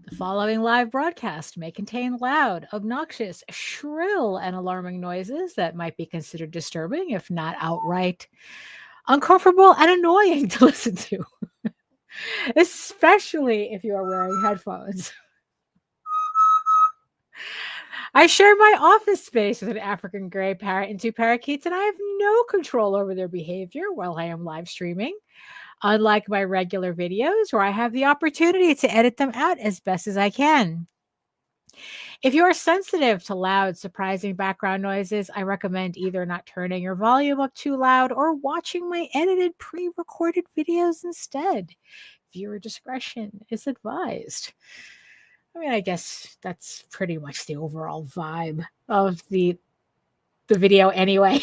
The following live broadcast may contain loud, obnoxious, shrill, and alarming noises that might be considered disturbing, if not outright uncomfortable and annoying to listen to, especially if you are wearing headphones. I share my office space with an African gray parrot and two parakeets, and I have no control over their behavior while I am live streaming. Unlike my regular videos, where I have the opportunity to edit them out as best as I can. If you are sensitive to loud, surprising background noises, I recommend either not turning your volume up too loud or watching my edited pre recorded videos instead. Viewer discretion is advised. I mean, I guess that's pretty much the overall vibe of the video anyway.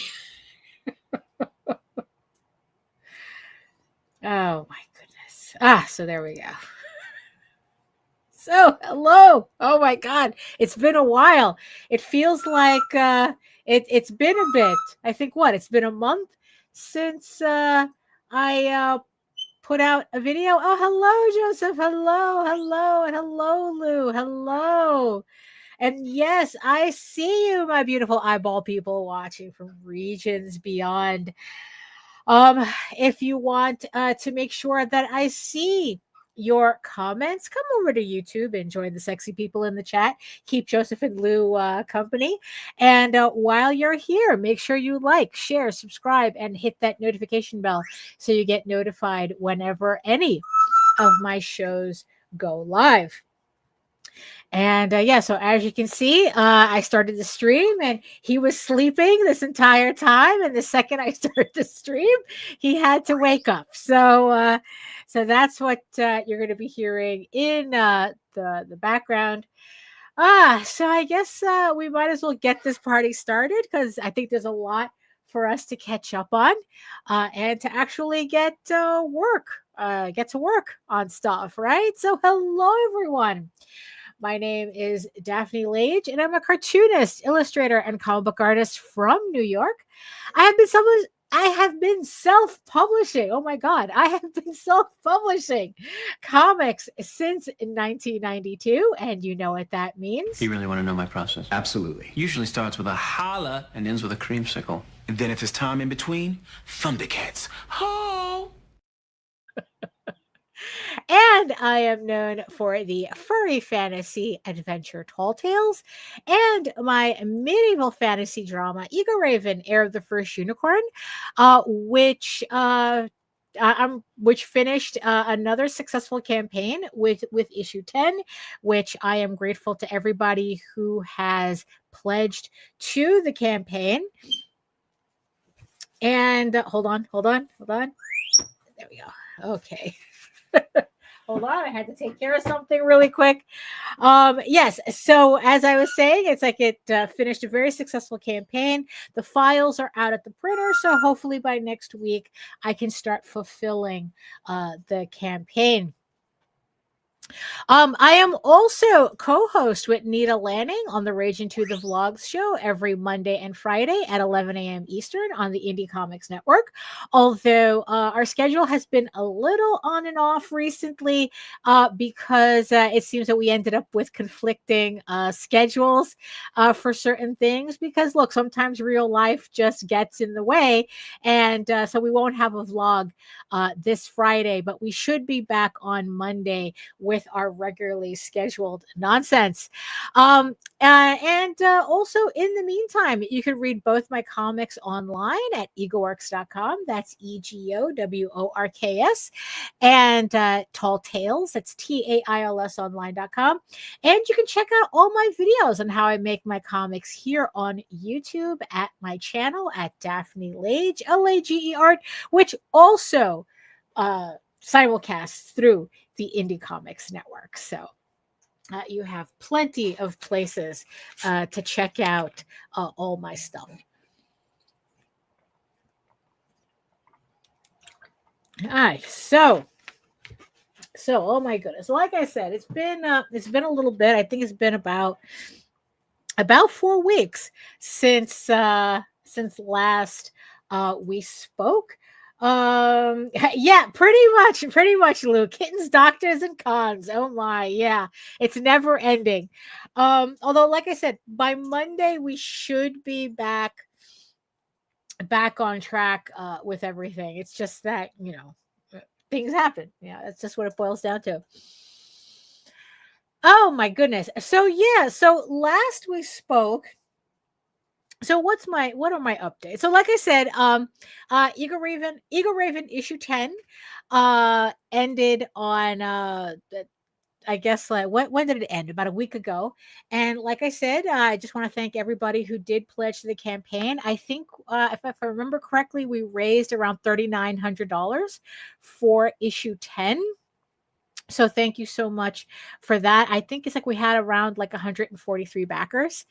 Oh my goodness. So there we go. So, hello. Oh my God. It's been a while. It feels like it's been a bit. I think it's been a month since I put out a video. Oh, hello, Joseph. Hello. And hello, Lou. Hello. And yes, I see you, my beautiful eyeball people watching from regions beyond. If you want to make sure that I see your comments, come over to YouTube and join the sexy people in the chat. Keep Joseph and Lou company. And while you're here, make sure you like, share, subscribe, and hit that notification bell so you get notified whenever any of my shows go live. And so as you can see, I started the stream and he was sleeping this entire time. And the second I started the stream, he had to wake up. So that's what you're going to be hearing in the background. So I guess we might as well get this party started because I think there's a lot for us to catch up on and to actually get to work on stuff, right? So hello, everyone. My name is Daphne Lage, and I'm a cartoonist, illustrator, and comic book artist from New York. I have been self-publishing. Oh my God, I have been self-publishing comics since 1992, and you know what that means. You really want to know my process? Absolutely. Usually starts with a holla and ends with a creamsicle. And then if there's time in between, Thundercats. Ho! And I am known for the furry fantasy adventure Tall Tales and my medieval fantasy drama EGORAVEN, Heir of the First Unicorn, which finished another successful campaign with issue 10, which I am grateful to everybody who has pledged to the campaign. And hold on. There we go. Okay. Hold on, I had to take care of something really quick. Yes, so as I was saying, it's like it finished a very successful campaign. The files are out at the printer, so hopefully by next week I can start fulfilling the campaign. I am also co-host with Nita Lanning on the Rage Into the Vlogs show every Monday and Friday at 11 a.m. Eastern on the Indie Comics Network. Although our schedule has been a little on and off recently because it seems that we ended up with conflicting schedules for certain things. Because look, sometimes real life just gets in the way, and so we won't have a vlog this Friday, but we should be back on Monday with our regularly scheduled nonsense. And also in the meantime, you can read both my comics online at egoworks.com. That's EGOWORKS. And Tall Tales, that's TAILS online.com. And you can check out all my videos on how I make my comics here on YouTube at my channel at Daphne Lage, Lage Art, which also simulcasts through the Indie Comics Network. So you have plenty of places to check out all my stuff. All right, so oh my goodness, like I said, it's been a little bit. I think it's been about 4 weeks since last we spoke. Yeah, pretty much, Lou. Kittens, doctors, and cons. Oh my, yeah. It's never ending. Although, like I said, by Monday we should be back on track with everything. It's just that, things happen. Yeah, that's just what it boils down to. Oh my goodness. So yeah, so last we spoke, so what are my updates? So like I said, Eagle Raven issue 10 ended on I guess like when did it end? About a week ago. And like I said, I just want to thank everybody who did pledge to the campaign. I think if I remember correctly, we raised around $3,900 for issue 10. So thank you so much for that. I think it's like we had around like 143 backers,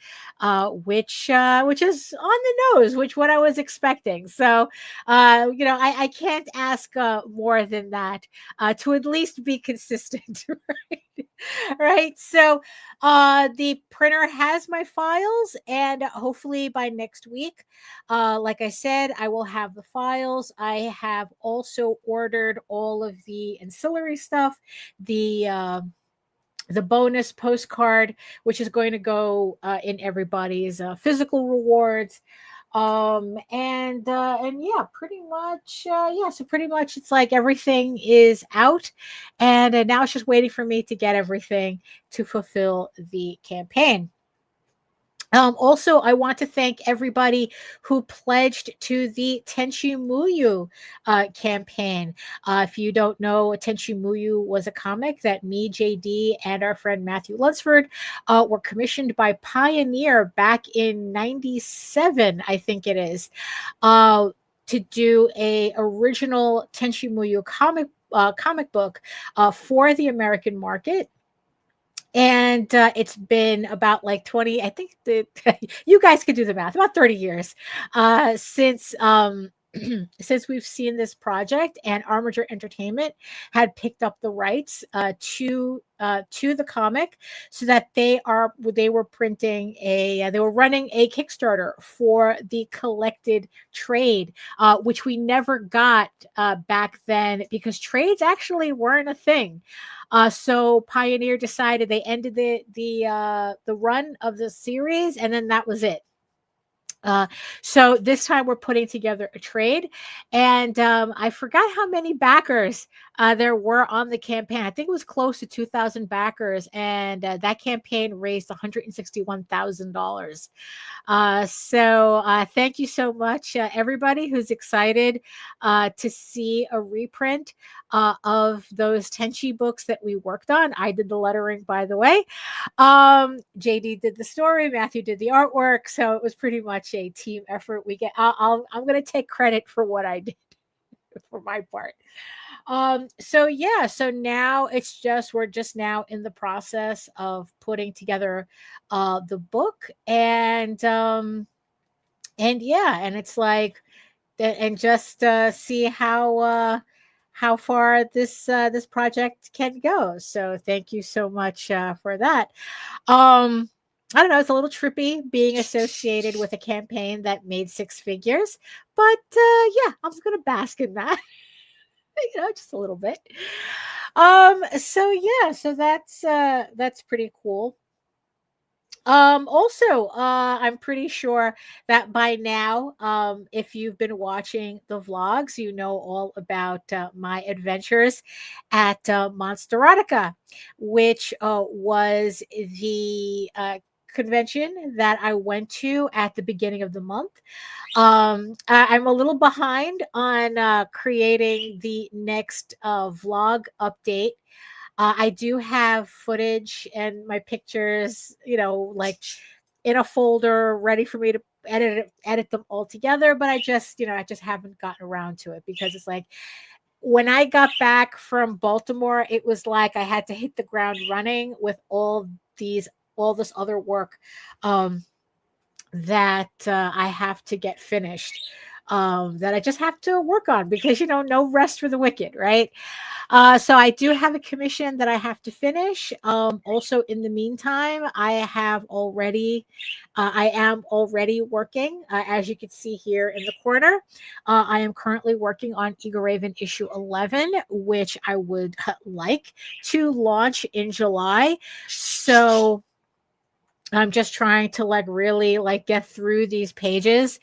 which is on the nose, which what I was expecting. So I can't ask more than that to at least be consistent, right? Right. So the printer has my files, and hopefully by next week, like I said, I will have the files. I have also ordered all of the ancillary stuff, the bonus postcard, which is going to go in everybody's physical rewards, and yeah, pretty much yeah. So pretty much it's like everything is out, and now it's just waiting for me to get everything to fulfill the campaign. Also, I want to thank everybody who pledged to the Tenchi Muyu campaign. If you don't know, Tenchi Muyu was a comic that me, JD, and our friend Matthew Lunsford were commissioned by Pioneer back in '97, I think it is, to do a original Tenchi Muyu comic book for the American market. And it's been about like 20, I think you guys could do the math, about 30 years since since we've seen this project, and Armature Entertainment had picked up the rights to the comic, so that they were printing they were running a Kickstarter for the collected trade, which we never got back then because trades actually weren't a thing. So Pioneer decided they ended the run of the series, and then that was it. So this time we're putting together a trade, and I forgot how many backers there were on the campaign. I think it was close to 2,000 backers, and that campaign raised $161,000. So thank you so much, everybody who's excited to see a reprint of those Tenchi books that we worked on. I did the lettering, by the way. JD did the story, Matthew did the artwork, so it was pretty much a team effort. I'm going to take credit for what I did for my part. So yeah, so now we're just now in the process of putting together the book, and yeah, and it's like, and just see how far this project can go. So thank you so much for that. I don't know, it's a little trippy being associated with a campaign that made six figures, but yeah, I'm just gonna bask in that. Just a little bit. So yeah, so that's pretty cool. Also, I'm pretty sure that by now, if you've been watching the vlogs, you know all about my adventures at Monsterotica, which was the convention that I went to at the beginning of the month. I'm a little behind on creating the next vlog update. I do have footage and my pictures, like in a folder ready for me to edit them all together, but I just haven't gotten around to it, because it's like when I got back from Baltimore, it was like I had to hit the ground running with all this other work that I have to get finished. that I just have to work on because, no rest for the wicked, right? So I do have a commission that I have to finish. Also, in the meantime, I am already working, as you can see here in the corner. I am currently working on EGORAVEN issue 11, which I would like to launch in July. So I'm just trying to really get through these pages.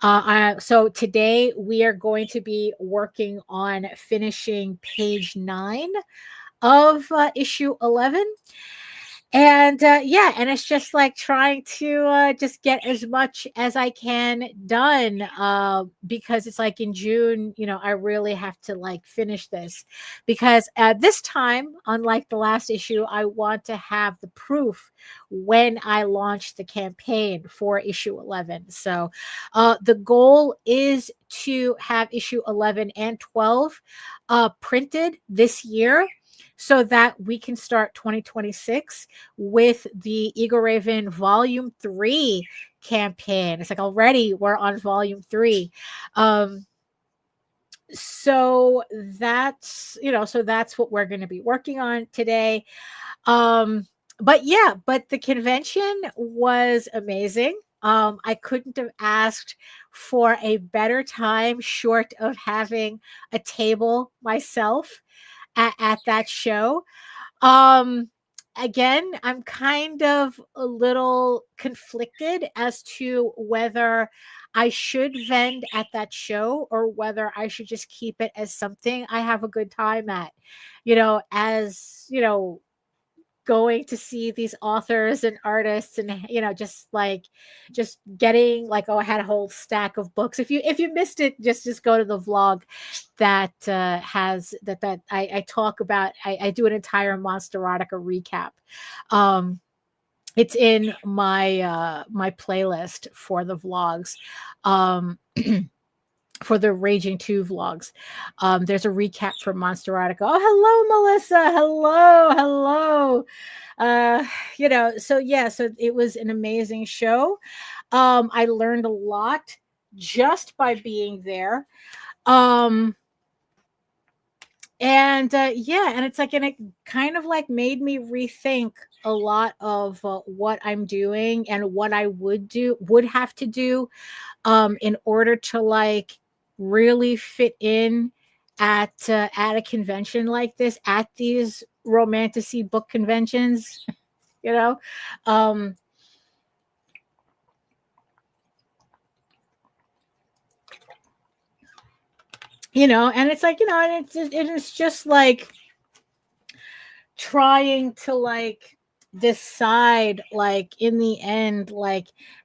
So today we are going to be working on finishing page 9 of issue 11. And and it's just trying to just get as much as I can done, because it's in June, I really have to finish this, because at this time, unlike the last issue, I want to have the proof when I launch the campaign for issue 11. So the goal is to have issue 11 and 12 printed this year, so that we can start 2026 with the EGORAVEN Volume 3 campaign. It's already we're on Volume 3. So that's what we're going to be working on today. But the convention was amazing. I couldn't have asked for a better time, short of having a table myself at that show. Again, I'm kind of a little conflicted as to whether I should vend at that show or whether I should just keep it as something I have a good time at, as going to see these authors and artists, and just getting I had a whole stack of books. If you missed it, just go to the vlog that has that I talk about. I do an entire Monsterotica recap. It's in my my playlist for the vlogs. For the Raging 2 vlogs. There's a recap for Monsterotica. Oh, hello, Melissa. Hello. So it was an amazing show. I learned a lot just by being there. And it's and it kind of made me rethink a lot of what I'm doing and what I would have to do in order to really fit in at a convention like this, at these romantasy book conventions. um and it's and it's just trying to decide in the end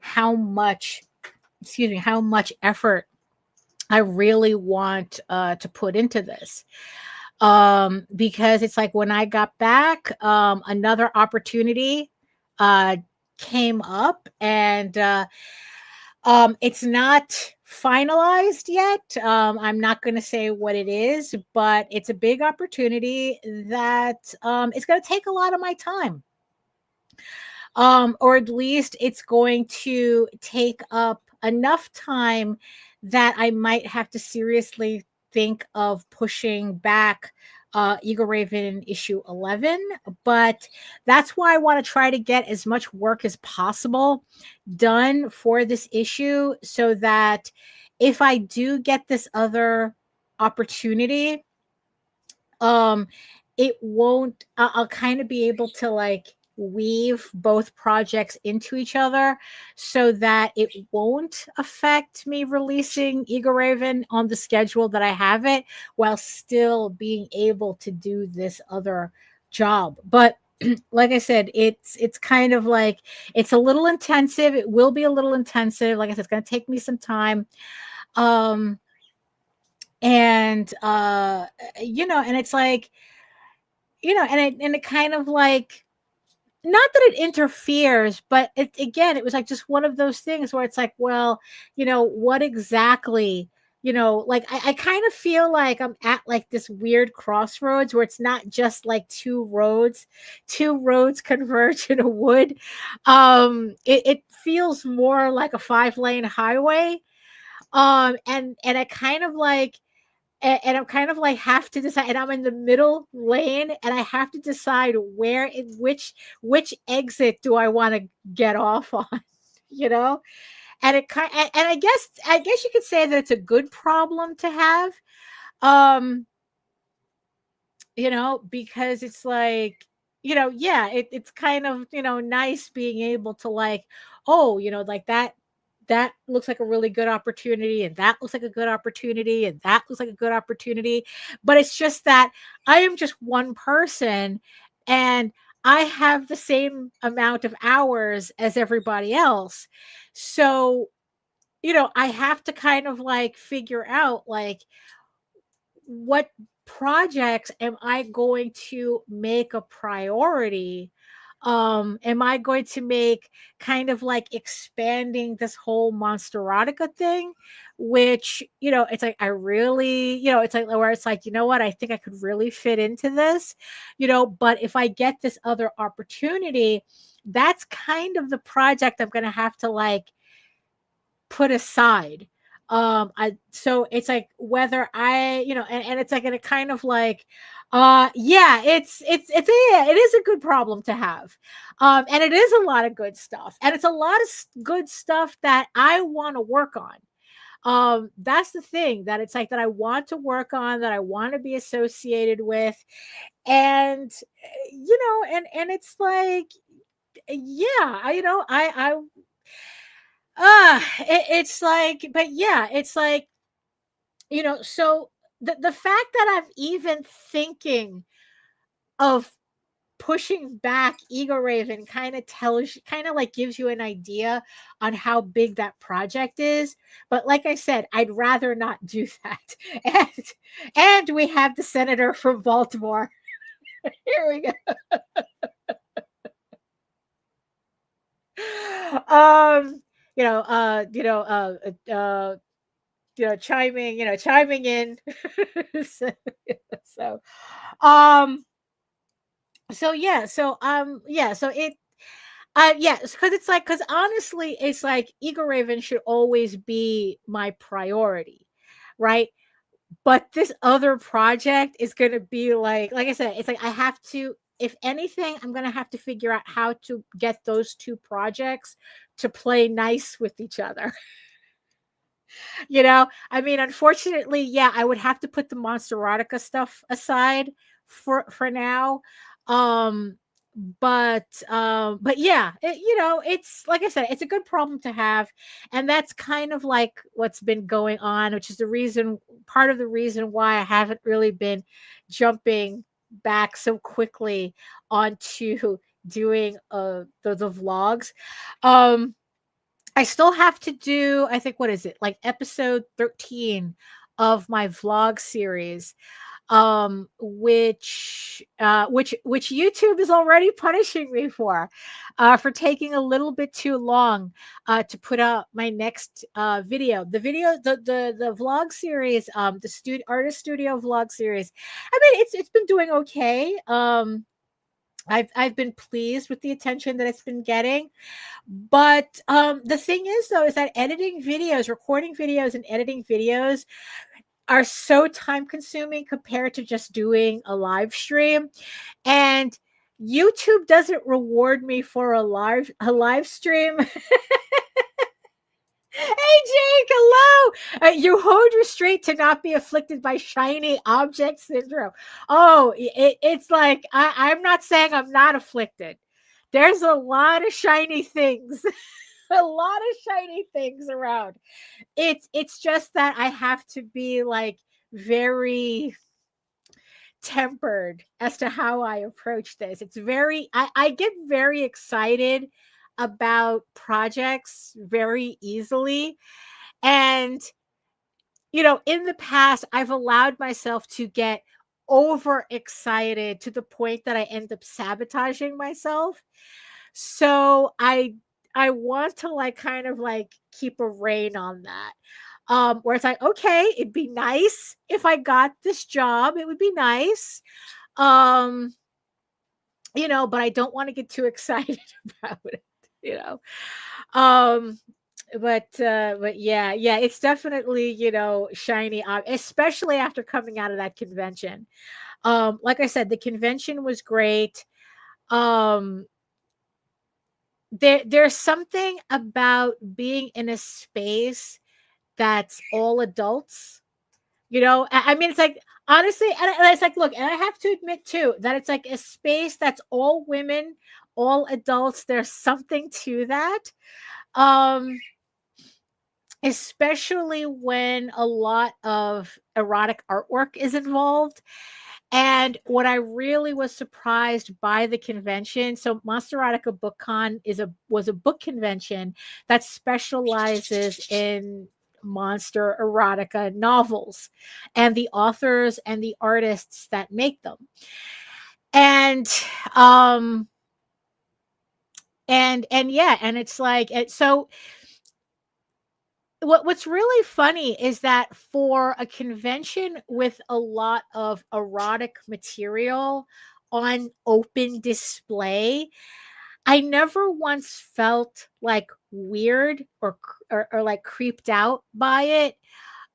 how much effort I really want to put into this. Because it's when I got back, another opportunity came up, and it's not finalized yet. I'm not going to say what it is, but it's a big opportunity that it's going to take a lot of my time. Or at least it's going to take up enough time that I might have to seriously think of pushing back EGORAVEN issue 11. But that's why I want to try to get as much work as possible done for this issue, so that if I do get this other opportunity, it won't, I'll kind of be able to weave both projects into each other, so that it won't affect me releasing EGORAVEN on the schedule that I have it, while still being able to do this other job. But like I said, it's kind of it's a little intensive. It will be a little intensive. Like I said, it's going to take me some time. And and it's and it kind of not that it interferes, but it was just one of those things where it's well, what exactly, I kind of feel I'm at this weird crossroads where it's not just two roads converge in a wood. It feels more like a 5-lane highway. And I kind of like, and I'm kind of like have to decide, and I'm in the middle lane, and I have to decide where in which exit do I want to get off on, you know? And it kind and I guess you could say that it's a good problem to have. Um, because it's like, yeah, it's kind of, nice being able to like, oh, like that looks like a really good opportunity, and that looks like a good opportunity, and that looks like a good opportunity. But it's just that I am just one person, and I have the same amount of hours as everybody else. So, I have to kind of like figure out like what projects am I going to make a priority? Am I going to make kind of like expanding this whole Monsterotica thing, which, it's like I really, it's like where it's like, what, I think I could really fit into this, but if I get this other opportunity, that's kind of the project I'm going to have to like put aside. So it's like whether I, and it's like, and it kind of like, yeah, yeah, it is a good problem to have. And it is a lot of good stuff, and it's a lot of good stuff that I want to work on. That's the thing, that it's like that I want to work on, that I want to be associated with. And and it's like, yeah, it's like, but yeah, it's like, so the fact that I'm even thinking of pushing back EGORAVEN kind of like gives you an idea on how big that project is. But like I said, I'd rather not do that. And we have the senator from Baltimore. Here we go. Um, you know, uh, you know, uh, uh, chiming in. so, so, um, so it, yeah, because it's like, because honestly, it's like EGORAVEN should always be my priority, right? But this other project is going to be like I said, it's like I have to, if anything, I'm going to have to figure out how to get those two projects to play nice with each other. I mean, unfortunately, yeah, I would have to put the Monster Erotica stuff aside for now. Um, but yeah, it's like I said, it's a good problem to have, and that's kind of like what's been going on, which is part of the reason why I haven't really been jumping back so quickly onto doing the vlogs. Um, I still have to do, I think, what is it, like episode 13 of my vlog series, which YouTube is already punishing me for taking a little bit too long to put out my next the vlog series, the artist studio vlog series. I mean, it's been doing okay. I've been pleased with the attention that it's been getting. But the thing is, though, is that recording videos and editing videos are so time consuming compared to just doing a live stream. And YouTube doesn't reward me for a live stream. Hey, Jake, hello. You hold restraint to not be afflicted by shiny object syndrome. Oh, it's like, I'm not saying I'm not afflicted. There's a lot of shiny things. A lot of shiny things around. It's just that I have to be like very tempered as to how I approach this. I get very excited about projects very easily. And, in the past, I've allowed myself to get overexcited to the point that I end up sabotaging myself. So I want to like kind of like keep a rein on that. Where it's like, okay, it'd be nice if I got this job. It would be nice. But I don't want to get too excited about it, you know. Um but yeah, it's definitely, shiny, especially after coming out of that convention. Like I said, the convention was great. Um, there's something about being in a space that's all adults. I mean, it's like, honestly, and it's like, look, and I have to admit too that it's like a space that's all women, all adults. There's something to that. Um, especially when a lot of erotic artwork is involved. And what I really was surprised by the convention, so Monsterotica Book Con was a book convention that specializes in monster erotica novels and the authors and the artists that make them. And and yeah, and it's like, so what's really funny is that for a convention with a lot of erotic material on open display, I never once felt like weird or like creeped out by it.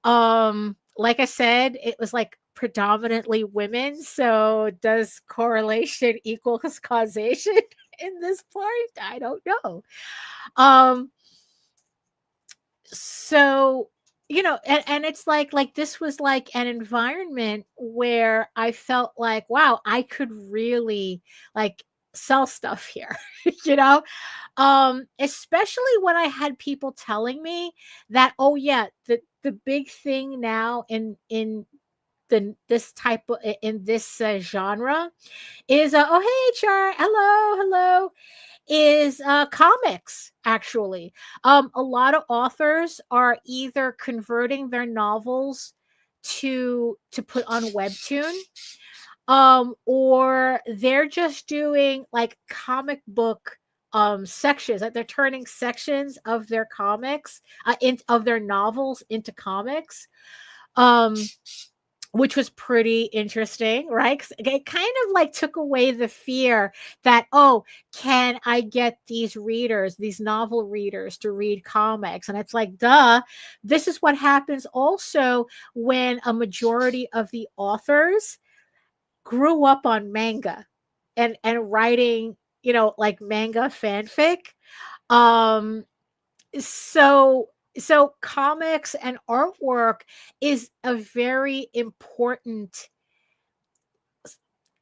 Like I said, it was like predominantly women, so does correlation equals causation in this point? I don't know. Um so and it's like this was like an environment where I felt like, wow, I could really like sell stuff here. you know especially when I had people telling me that, oh yeah, the big thing now in this type of in this genre is oh hey HR, hello, is comics. Actually, a lot of authors are either converting their novels to put on webtoon, or they're just doing like comic book sections, like they're turning sections of their comics of their novels into comics, um which was pretty interesting, right? 'Cause it kind of like took away the fear that, oh, can I get these readers, these novel readers to read comics? And it's like, duh, this is what happens also when a majority of the authors grew up on manga and writing, like manga fanfic. Um so comics and artwork is a very important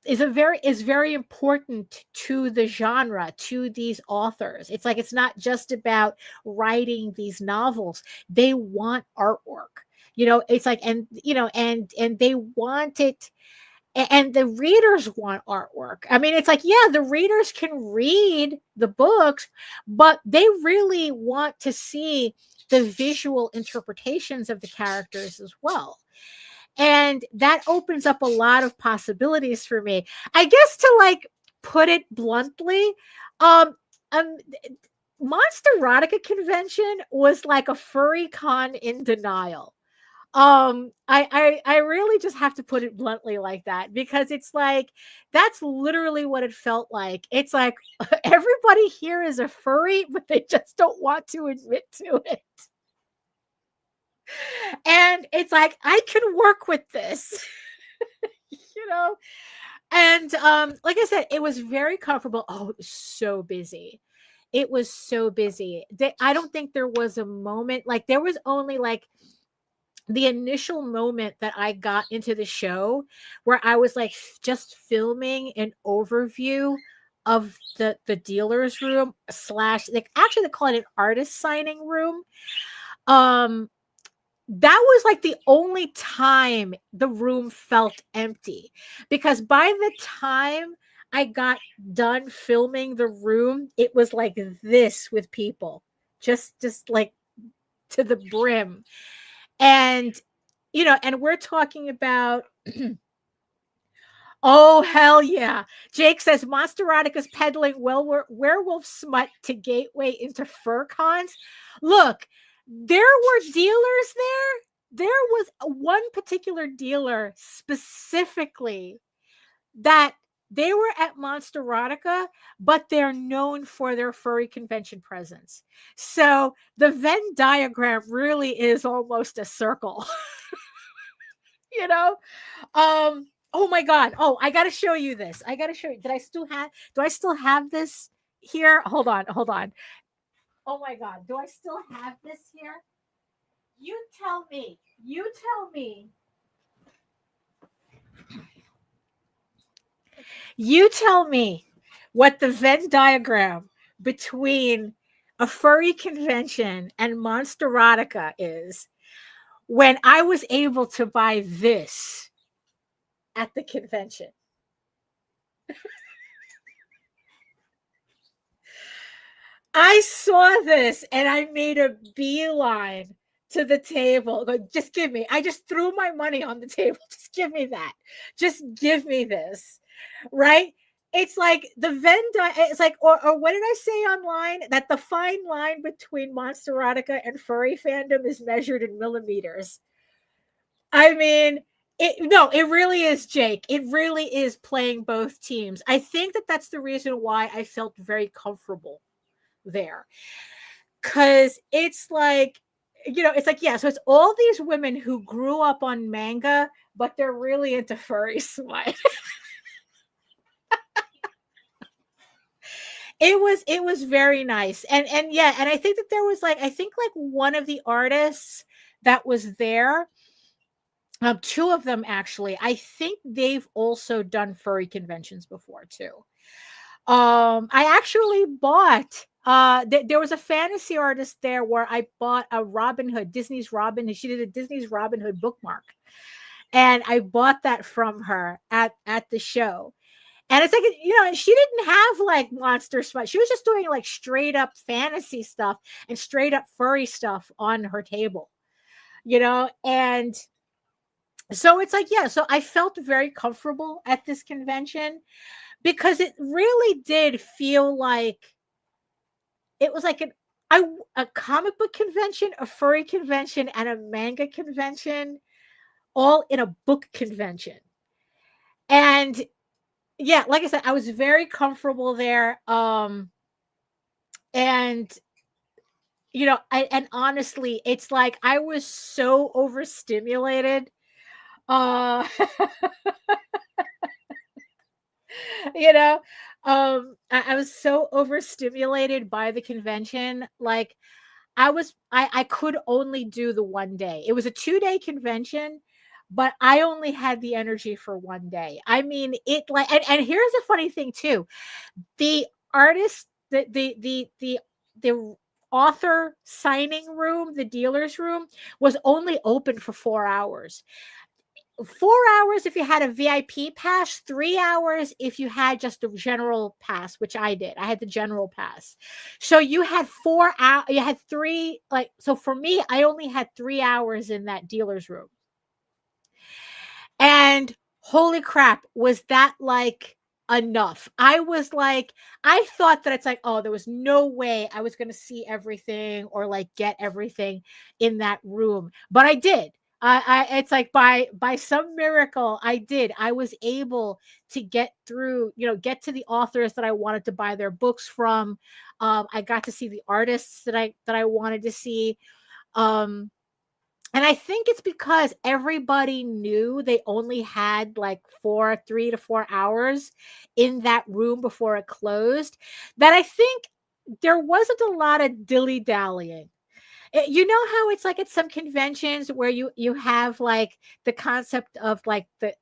is very important to the genre, to these authors. It's like, it's not just about writing these novels. They want artwork. It's like, and they want it, and the readers want artwork. I mean, it's like, yeah, the readers can read the books, but they really want to see the visual interpretations of the characters as well. And that opens up a lot of possibilities for me. I guess, to like put it bluntly, um, um Monster Erotica convention was like a furry con in denial. I really just have to put it bluntly like that, because it's like, that's literally what it felt like. It's like everybody here is a furry, but they just don't want to admit to it. And it's like, I can work with this. you know and like I said, it was very comfortable. Oh, it was so busy. It was so busy. I don't think there was a moment, like there was only like the initial moment that I got into the show where I was like just filming an overview of the dealer's room slash, like, actually they call it an artist signing room. um that was like the only time the room felt empty, because by the time I got done filming the room, it was like this with people, just like to the brim. And and we're talking about oh hell yeah. Jake says Monsterotica is peddling werewolf smut to gateway into fur cons. Look, there were dealers there. There was one particular dealer specifically that They were at Monsterotica, but they're known for their furry convention presence. So the Venn diagram really is almost a circle. you know? Oh my God. Oh, I gotta show you this. I gotta show you. Do I still have this here? Hold on, hold on. Oh my God. Do I still have this here? You tell me. You tell me. You tell me what the Venn diagram between a furry convention and Monsterotica is when I was able to buy this at the convention. I saw this and I made a beeline to the table. Like, just give me. I just threw my money on the table. Just give me that. Just give me this. Right? It's like the it's like, or what did I say online? That the fine line between Monsterotica and furry fandom is measured in millimeters. I mean, it really is, Jake. It really is playing both teams. I think that that's the reason why I felt very comfortable there, because it's like, it's like, yeah, so it's all these women who grew up on manga, but they're really into furry smut. It was very nice. And yeah, and I think that there was like, I think like one of the artists that was there, two of them actually, I think they've also done furry conventions before too. I actually bought there was a fantasy artist there where I bought a Robin Hood, Disney's Robin Hood. She did a Disney's Robin Hood bookmark. And I bought that from her at the show. And it's like, and she didn't have like monster smut. She was just doing like straight up fantasy stuff and straight up furry stuff on her table, and so it's like, yeah, so I felt very comfortable at this convention because it really did feel like it was like a comic book convention, a furry convention, and a manga convention all in a book convention. And yeah, like I said, I was very comfortable there. And and honestly, it's like I was so overstimulated. Uh you know, I was so overstimulated by the convention. Like I could only do the one day. It was a 2-day convention, but I only had the energy for one day. I mean, it like, and here's a funny thing too. The artist, the author signing room, the dealer's room was only open for 4 hours. 4 hours if you had a VIP pass, 3 hours if you had just a general pass, which I did. I had the general pass. So you had 4 hours, you had 3, like, so for me, I only had 3 hours in that dealer's room. And holy crap, was that like enough? I was like, I thought that it's like, oh, there was no way I was going to see everything or like get everything in that room, but I did. It's like by some miracle I did. I was able to get through, get to the authors that I wanted to buy their books from. I got to see the artists that I wanted to see. And I think it's because everybody knew they only had like 3 to 4 hours in that room before it closed, that I think there wasn't a lot of dilly-dallying. You know how it's like at some conventions where you have like the concept of like the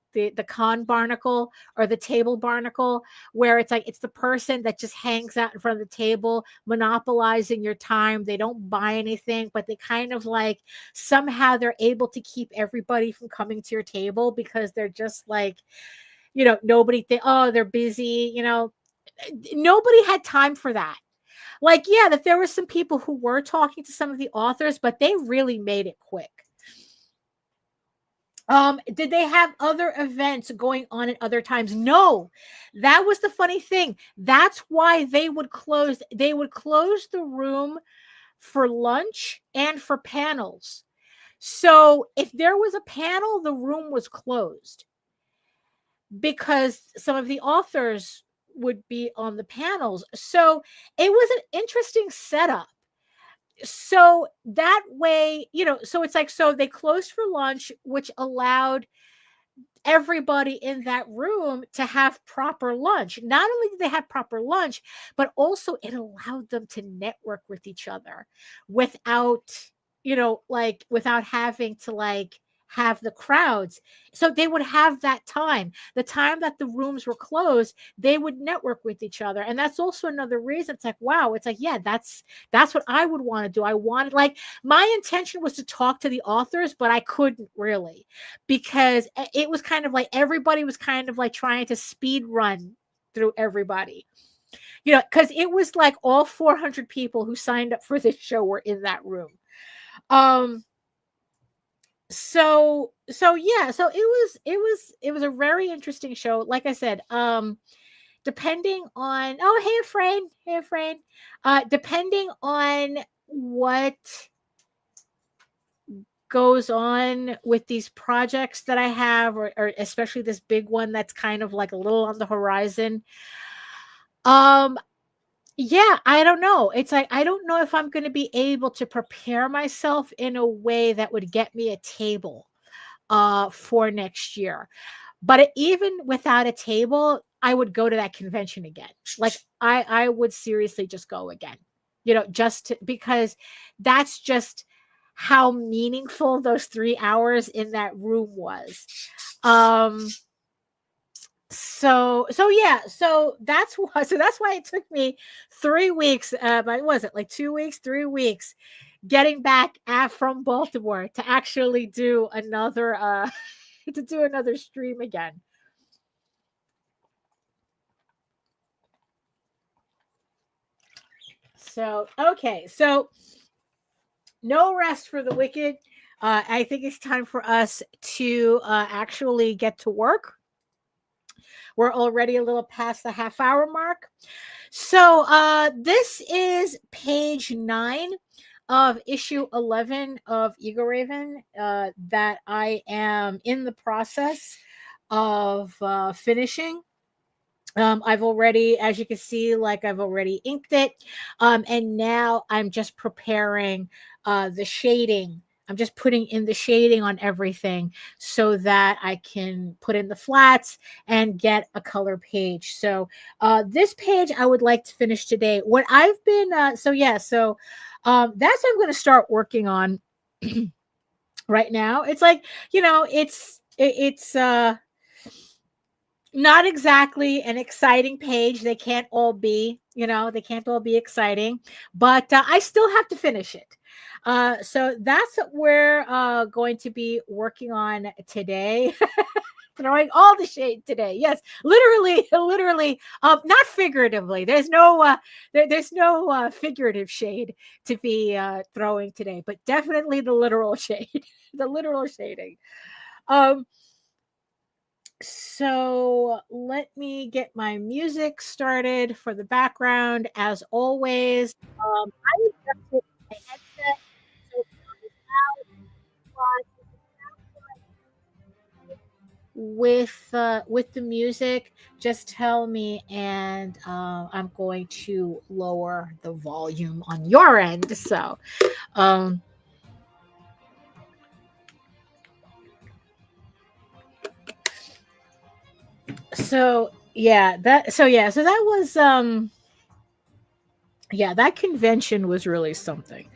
con barnacle or the table barnacle, where it's like it's the person that just hangs out in front of the table monopolizing your time. They don't buy anything, but they kind of like somehow they're able to keep everybody from coming to your table because they're just like, nobody oh, they're busy, nobody had time for that. Like, yeah, that there were some people who were talking to some of the authors, but they really made it quick. Did they have other events going on at other times? No. That was the funny thing. That's why they would close the room for lunch and for panels. So if there was a panel, the room was closed. because some of the authors would be on the panels. So it was an interesting setup. So that way, so it's like, so they closed for lunch, which allowed everybody in that room to have proper lunch. Not only did they have proper lunch, but also it allowed them to network with each other without, like without having to like have the crowds. So they would have that time, the time that the rooms were closed, they would network with each other. And that's also another reason. It's like, wow, it's like, yeah, that's what I would want to do. I wanted, like, my intention was to talk to the authors, but I couldn't really, because it was kind of like everybody was kind of like trying to speed run through everybody, because it was like all 400 people who signed up for this show were in that room. So yeah, so it was a very interesting show. Like I said, depending on, hey Efrain, depending on what goes on with these projects that I have, or especially this big one that's kind of like a little on the horizon. Yeah, I don't know. It's like, I don't know if I'm going to be able to prepare myself in a way that would get me a table for next year. But even without a table, I would go to that convention again. Like I would seriously just go again, because that's just how meaningful those 3 hours in that room was. So yeah, so that's why it took me 3 weeks, but was it like 2 weeks, 3 weeks getting back from Baltimore to actually do another to do another stream again. So okay, so no rest for the wicked. I think it's time for us to actually get to work. We're already a little past the half-hour mark. So this is page 9 of issue 11 of EGORAVEN that I am in the process of finishing. I've already, as you can see, like I've already inked it. And now I'm just preparing the shading. I'm just putting in the shading on everything so that I can put in the flats and get a color page. So this page I would like to finish today. What I've been, that's what I'm going to start working on right now. It's like, it's not exactly an exciting page. They can't all be, exciting, but I still have to finish it. So that's what we're going to be working on today. Throwing all the shade today. Yes, literally, not figuratively. There's no figurative shade to be throwing today, but definitely the literal shade, the literal shading. So let me get my music started for the background. As always, I would just put my headset so it's not as loud. With the music, just tell me, and I'm going to lower the volume on your end. So, so that was that convention was really something.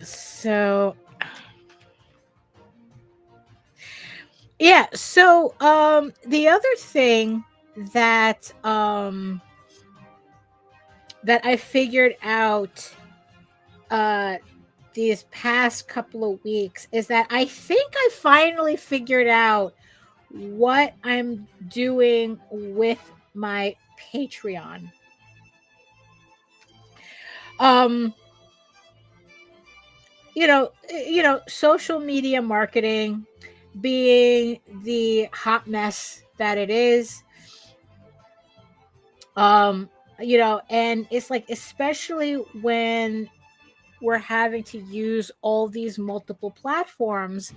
So so the other thing that that I figured out these past couple of weeks is that I think I finally figured out what I'm doing with my Patreon. Social media marketing being the hot mess that it is. And it's like, especially when we're having to use all these multiple platforms,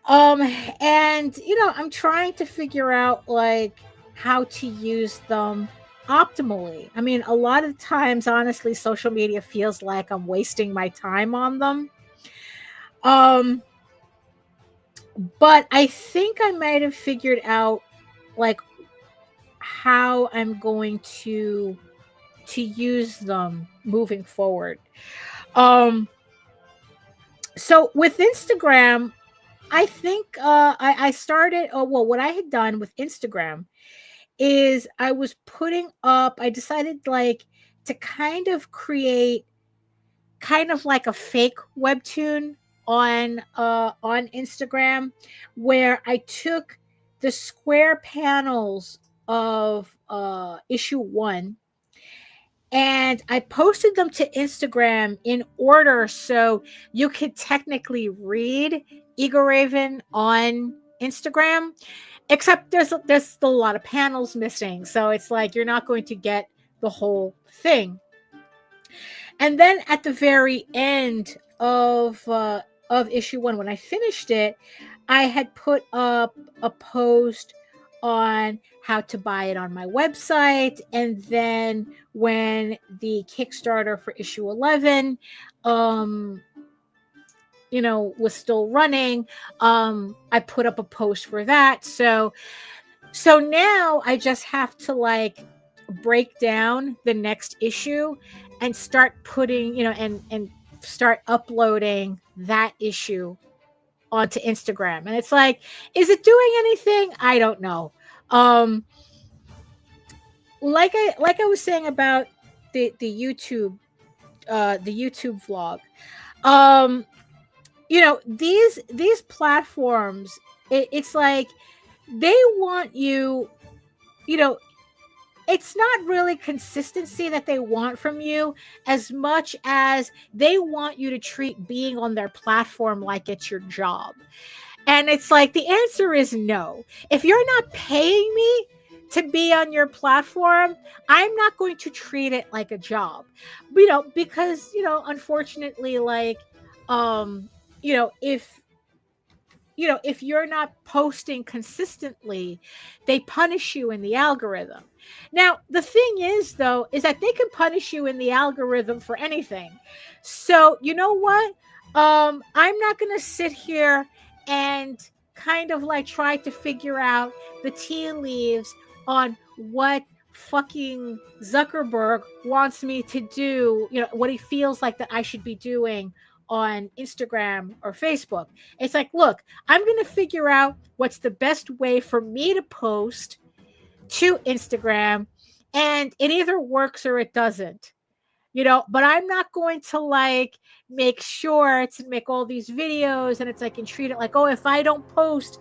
Um, and I'm trying to figure out like how to use them optimally. I mean, a lot of times, honestly, social media feels like I'm wasting my time on them. Um, but I think I might have figured out like how I'm going to use them moving forward. Um, so with Instagram, I think I started. Oh well, what I had done with Instagram is I was putting up. I decided like to kind of create kind of like a fake webtoon on Instagram, where I took the square panels of issue 1 and I posted them to Instagram in order so you could technically read EGORAVEN on Instagram, except there's still a lot of panels missing, so it's like you're not going to get the whole thing. And then at the very end of issue 1, when I finished it, I had put up a post on how to buy it on my website. And then when the Kickstarter for issue 11 was still running, I put up a post for that. So now I just have to like break down the next issue and start putting, and start uploading that issue onto Instagram. And it's like, is it doing anything? I don't know. Like I was saying about the YouTube vlog. These platforms, it's like they want you, you know, it's not really consistency that they want from you as much as they want you to treat being on their platform like it's your job. And it's like the answer is no. If you're not paying me to be on your platform, I'm not going to treat it like a job. Because unfortunately, like if if you're not posting consistently, they punish you in the algorithm. Now, the thing is, though, is that they can punish you in the algorithm for anything. So, you know what? I'm not going to sit here and kind of like try to figure out the tea leaves on what fucking Zuckerberg wants me to do, what he feels like that I should be doing on Instagram or Facebook. It's like, look, I'm going to figure out what's the best way for me to post to Instagram, and it either works or it doesn't. But I'm not going to like make shorts and make all these videos and it's like and treat it like, oh, if I don't post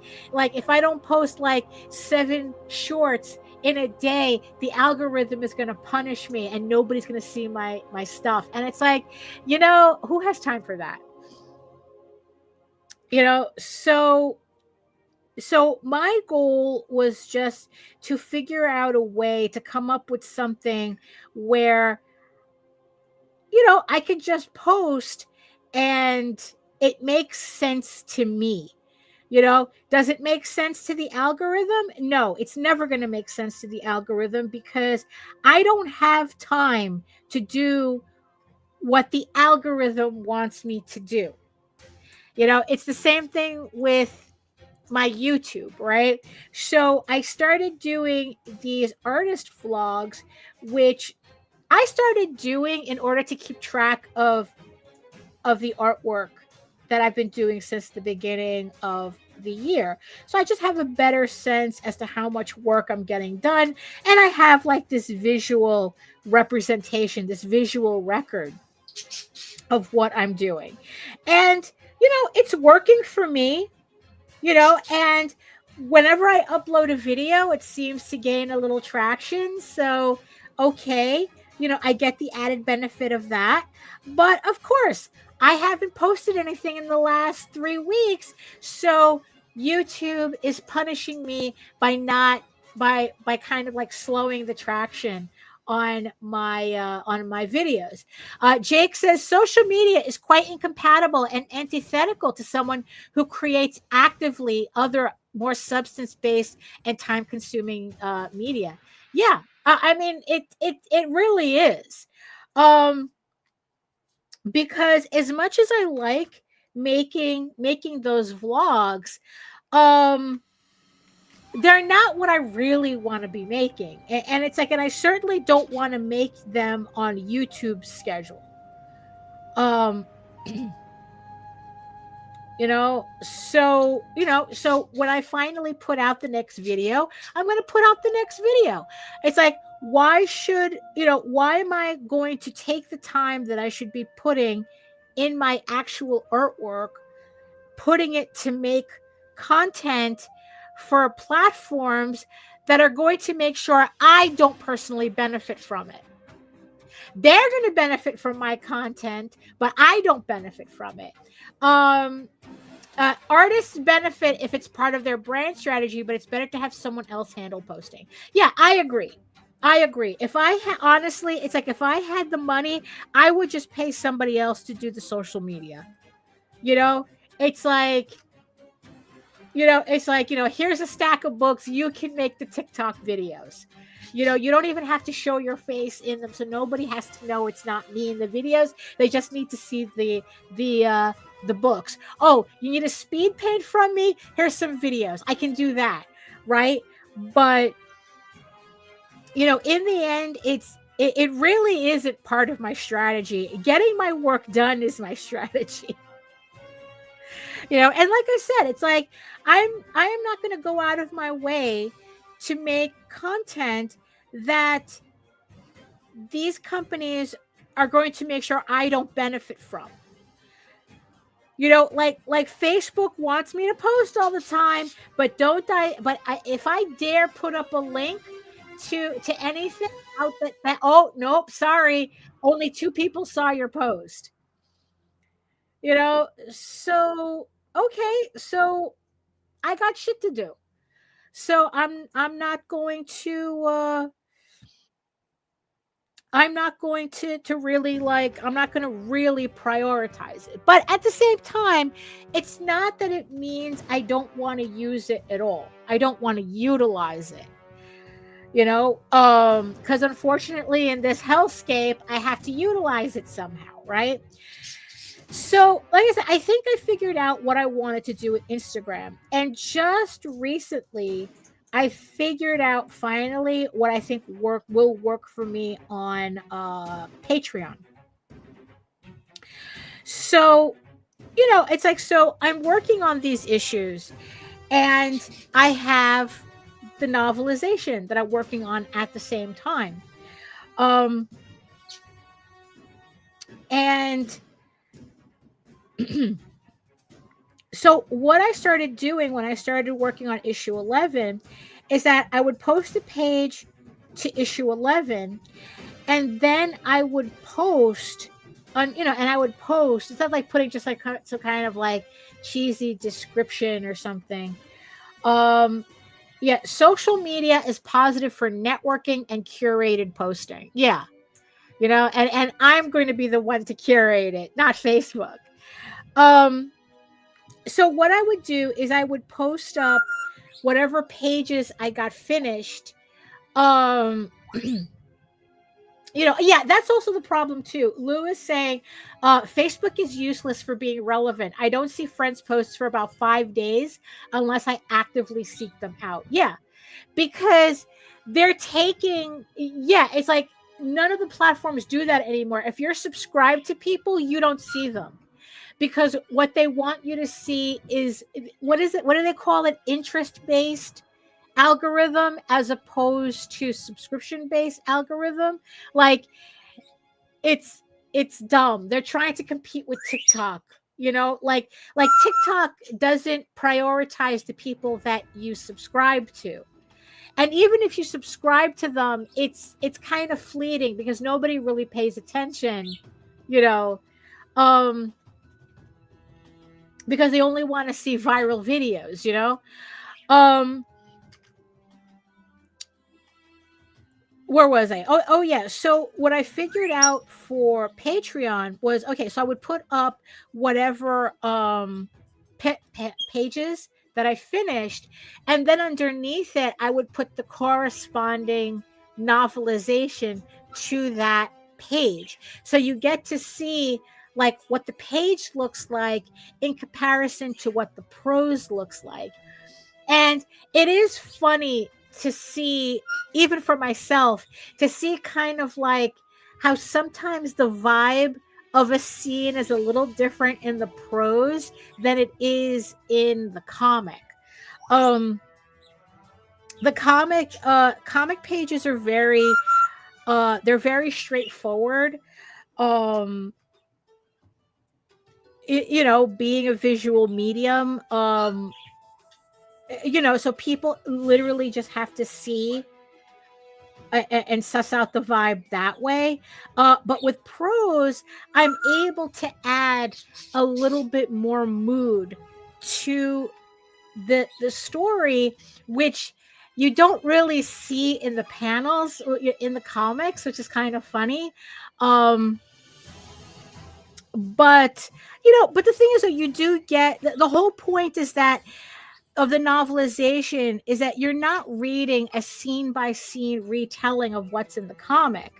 like 7 shorts in a day, the algorithm is going to punish me and nobody's going to see my stuff. And it's like, who has time for that? So my goal was just to figure out a way to come up with something where I could just post and it makes sense to me. Does it make sense to the algorithm? No, it's never going to make sense to the algorithm because I don't have time to do what the algorithm wants me to do. It's the same thing with my YouTube, right? So I started doing these artist vlogs, which I started doing in order to keep track of the artwork that I've been doing since the beginning of the year. So I just have a better sense as to how much work I'm getting done. And I have like this visual representation, this visual record of what I'm doing. And, it's working for me, and whenever I upload a video, it seems to gain a little traction. So, okay, I get the added benefit of that. But of course, I haven't posted anything in the last 3 weeks. So YouTube is punishing me by kind of like slowing the traction on my videos. Jake says social media is quite incompatible and antithetical to someone who creates actively other more substance-based and time-consuming media. Yeah, I mean it really is. Because as much as I like making those vlogs, they're not what I really want to be making. And it's like, and I certainly don't want to make them on YouTube's schedule. So when I finally put out the next video, I'm going to put out the next video. It's like, why am I going to take the time that I should be putting in my actual artwork, putting it to make content for platforms that are going to make sure I don't personally benefit from it? They're going to benefit from my content, but I don't benefit from it. Artists benefit if it's part of their brand strategy, but it's better to have someone else handle posting. Yeah, I agree. If I honestly, it's like if I had the money, I would just pay somebody else to do the social media. It's like, here's a stack of books. You can make the TikTok videos. You don't even have to show your face in them, so nobody has to know it's not me in the videos. They just need to see the books. Oh, you need a speed paint from me? Here's some videos. I can do that, right? But in the end, it really isn't part of my strategy. Getting my work done is my strategy. And like I said, it's like I am not going to go out of my way to make content that these companies are going to make sure I don't benefit from. Like Facebook wants me to post all the time, but if I dare put up a link to anything out that oh nope, sorry, only 2 people saw your post. So okay, so I got shit to do. So I'm not going to really I'm not going to really prioritize it. But at the same time, it's not that it means I don't want to use it at all. I don't want to utilize it. Because unfortunately in this hellscape, I have to utilize it somehow, right? So, like I said, I think I figured out what I wanted to do with Instagram. And just recently, I figured out finally what I think will work for me on Patreon. So, it's like, so I'm working on these issues, and I have the novelization that I'm working on at the same time. And so what I started doing when I started working on issue 11 is that I would post a page to issue 11, and then I would post on, and I would post, it's not like putting just like some kind of like cheesy description or something. Yeah, social media is positive for networking and curated posting. Yeah. And I'm going to be the one to curate it, not Facebook. So what I would do is I would post up whatever pages I got finished. Yeah, that's also the problem too. Lou is saying Facebook is useless for being relevant. I don't see friends posts for about 5 days unless I actively seek them out. Yeah, because they're taking, it's like none of the platforms do that anymore. If you're subscribed to people, you don't see them. Because what they want you to see is, what is it? What do they call it? Interest-based algorithm as opposed to subscription-based algorithm. Like, it's dumb. They're trying to compete with TikTok. Like TikTok doesn't prioritize the people that you subscribe to. And even if you subscribe to them, it's kind of fleeting because nobody really pays attention, because they only want to see viral videos, where was I? Oh yeah. So what I figured out for Patreon was, okay, so I would put up whatever pages that I finished, and then underneath it I would put the corresponding novelization to that page. So you get to see like what the page looks like in comparison to what the prose looks like. And it is funny to see, even for myself, to see kind of like how sometimes the vibe of a scene is a little different in the prose than it is in the comic. Um the comic pages are very they're very straightforward. Um you know, being a visual medium, you know, so people literally just have to see and suss out the vibe that way. But with prose, I'm able to add a little bit more mood to the story, which you don't really see in the panels or in the comics, which is kind of funny. Um, but you know, but the thing is that you do get the whole point is that of the novelization is that you're not reading a scene by scene retelling of what's in the comic.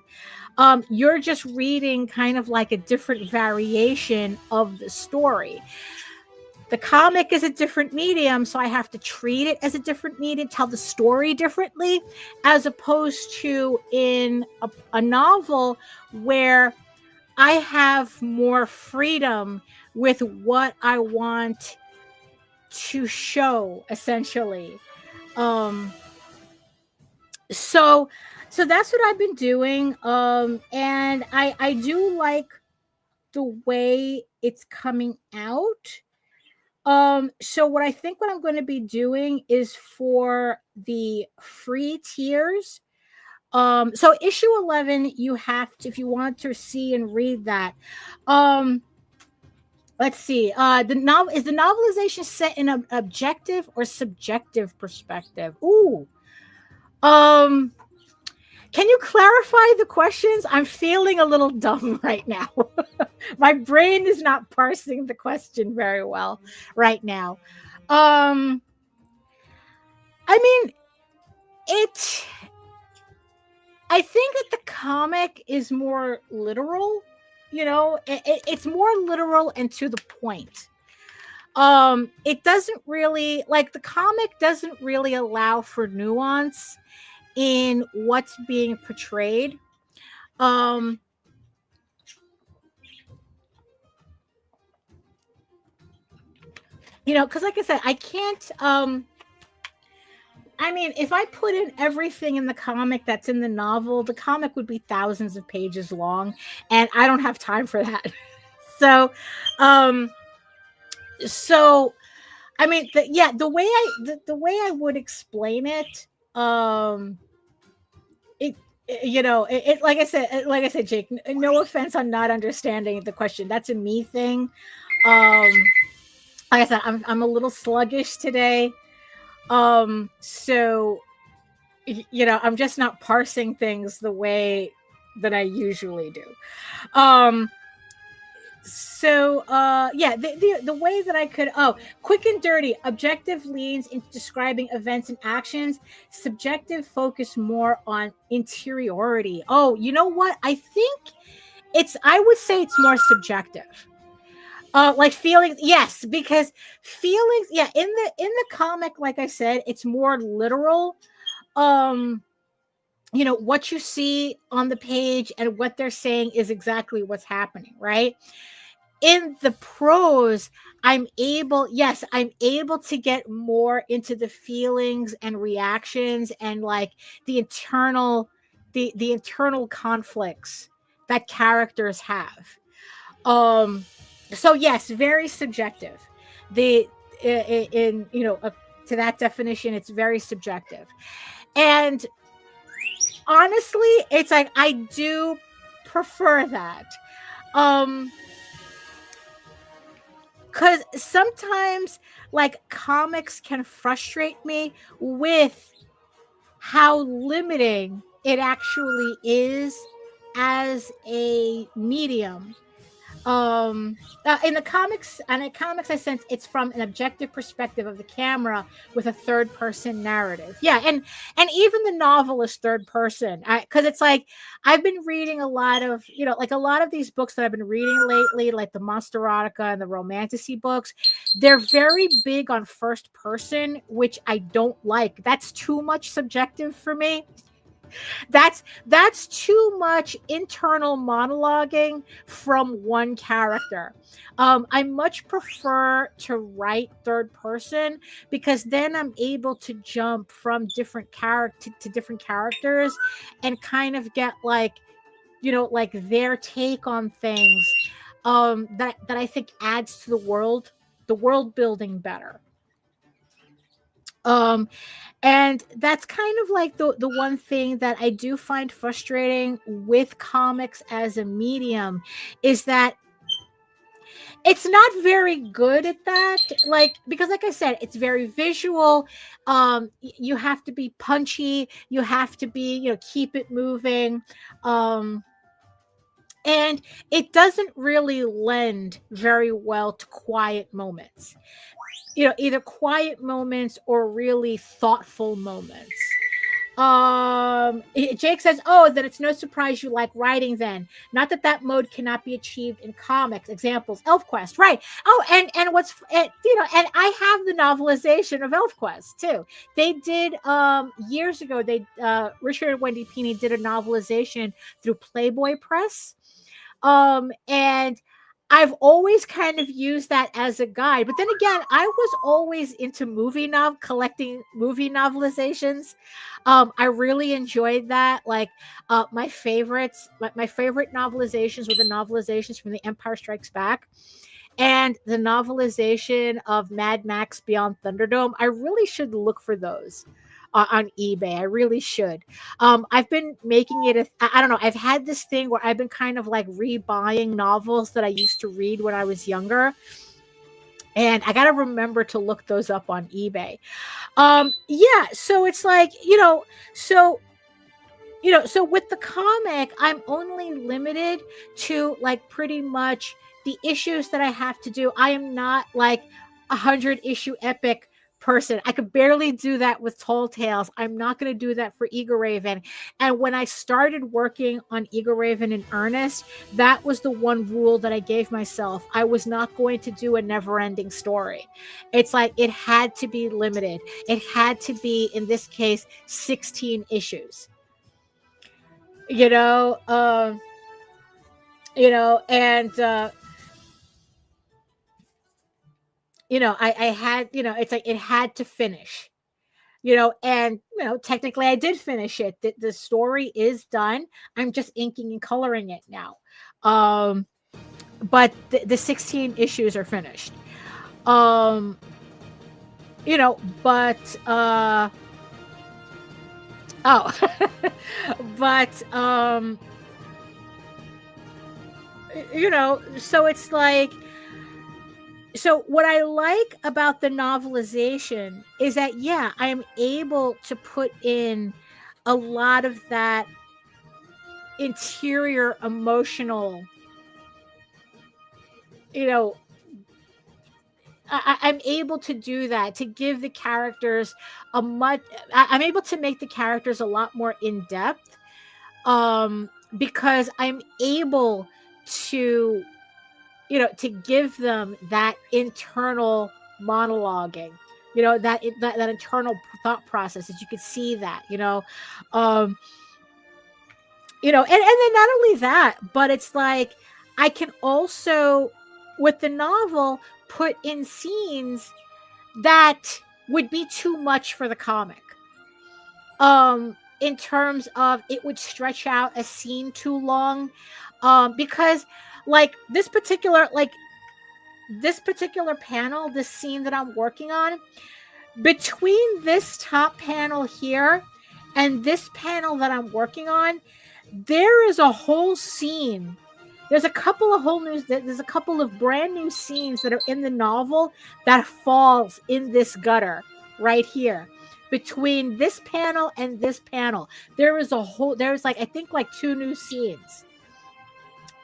You're just reading kind of like a different variation of the story. The comic is a different medium, so I have to treat it as a different medium, tell the story differently, as opposed to in a novel where I have more freedom with what I want to show, essentially. um so so that's what I've been doing, and I do like the way it's coming out. So what I think what I'm going to be doing is for the free tiers. So issue 11, you have to, if you want to see and read that. Let's see. The novel is the novelization set in an objective or subjective perspective. Ooh. Um, can you clarify the questions? I'm feeling a little dumb right now. My brain is not parsing the question very well right now. Um, I mean, it. I think that the comic is more literal. You know, it's more literal and to the point. It doesn't really, like, the comic doesn't really allow for nuance in what's being portrayed. Um, you know, because like I said, I can't. I mean, if I put in everything in the comic that's in the novel, the comic would be thousands of pages long, and I don't have time for that. So, um, so I mean, the way I would explain it, it you know, like I said, Jake. No offense on not understanding the question. That's a me thing. Um, like I said, I'm a little sluggish today. So you know, I'm just not parsing things the way that I usually do. Um, so yeah, the way that I could, quick and dirty, objective leans into describing events and actions, subjective focus more on interiority. Oh, you know what? I think I would say it's more subjective. Like feelings, yes, because feelings, yeah, in the comic, like I said, it's more literal. Um, you know, what you see on the page and what they're saying is exactly what's happening, right? In the prose, I'm able to get more into the feelings and reactions and like the internal the internal conflicts that characters have. um so yes, very subjective. The in you know, to that definition, it's very subjective. And honestly, it's like I do prefer that. um because sometimes like comics can frustrate me with how limiting it actually is as a medium. In the comics, I sense it's from an objective perspective of the camera with a third person narrative. Yeah, and even the novel is third person, because it's like I've been reading a lot of, like a lot of these books that I've been reading lately, like the Monsterotica and the romantasy books. They're very big on first person, which I don't like. That's too much subjective for me. That's too much internal monologuing from one character. I much prefer to write third person, because then I'm able to jump from different character to different characters and kind of get like, like their take on things, that I think adds to the world building better. Um, and that's kind of like the one thing that I do find frustrating with comics as a medium, is that it's not very good at that. Like, because like I said, it's very visual. You have to be punchy, you have to be, keep it moving. And it doesn't really lend very well to quiet moments, either quiet moments or really thoughtful moments. Jake says, "Oh, then it's no surprise you like writing then. Not that mode cannot be achieved in comics. Examples: ElfQuest, right? Oh, and what's and I have the novelization of ElfQuest too. They did years ago. Richard and Wendy Pini did a novelization through Playboy Press, and I've always kind of used that as a guide. But then again, I was always into collecting movie novelizations. I really enjoyed that. Like, my favorites, my favorite novelizations were the novelizations from The Empire Strikes Back and the novelization of Mad Max Beyond Thunderdome. I really should look for those on eBay. I really should. I've been making it I don't know. I've had this thing where I've been kind of like rebuying novels that I used to read when I was younger. And I got to remember to look those up on eBay. Yeah. So it's like, so with the comic, I'm only limited to like pretty much the issues that I have to do. I am not like 100-issue epic person. I could barely do that with Tall Tales. I'm not going to do that for EGORAVEN. And when I started working on EGORAVEN in earnest, that was the one rule that I gave myself. I was not going to do a never-ending story. It's like it had to be limited. It had to be, in this case, 16 issues. And I had, it's like it had to finish, and technically I did finish it. The story is done. I'm just inking and coloring it now. But the 16 issues are finished. But but so it's like, so what I like about the novelization is that, yeah, I am able to put in a lot of that interior emotional, I'm able to do that, to give the characters I'm able to make the characters a lot more in depth, because I'm able to to give them that internal monologuing, that internal thought process, as you could see that, and then not only that, but it's like I can also, with the novel, put in scenes that would be too much for the comic. In terms of, it would stretch out a scene too long, because like this particular panel, this scene that I'm working on, between this top panel here and this panel that I'm working on, there is a whole scene. There's a couple of brand new scenes that are in the novel that falls in this gutter right here. between this panel and this panel, there's like, I think like 2 new scenes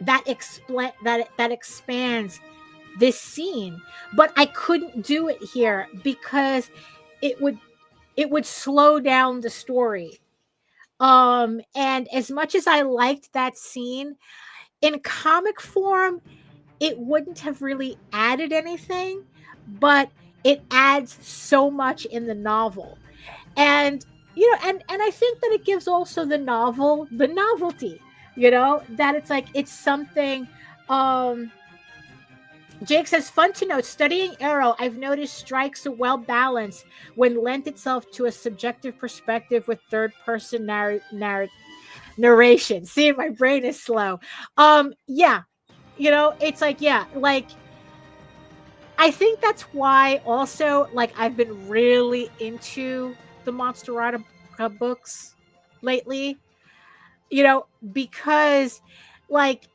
that expands this scene, but I couldn't do it here because it would slow down the story. And as much as I liked that scene, in comic form, it wouldn't have really added anything, but it adds so much in the novel. And and I think that it gives also the novel the novelty, that it's like, it's something. Jake says, fun to note, studying Arrow, I've noticed strikes are well balanced when lent itself to a subjective perspective with third-person narration. See, my brain is slow. Yeah, it's like, yeah, like, I think that's why also, like, I've been really into the Monsterotica books lately, because like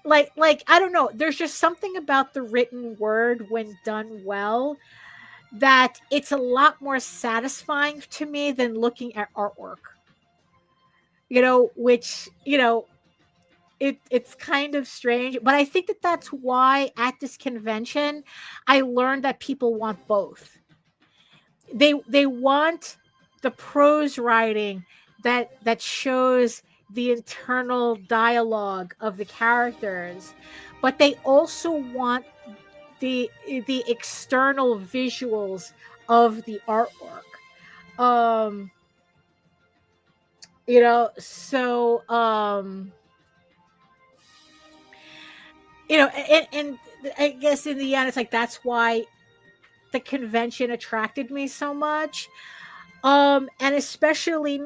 I don't know, there's just something about the written word when done well that it's a lot more satisfying to me than looking at artwork, which it's kind of strange, but I think that that's why at this convention I learned that people want both. They want the prose writing that shows the internal dialogue of the characters, but they also want the external visuals of the artwork. So and I guess in the end, it's like, that's why the convention attracted me so much. And especially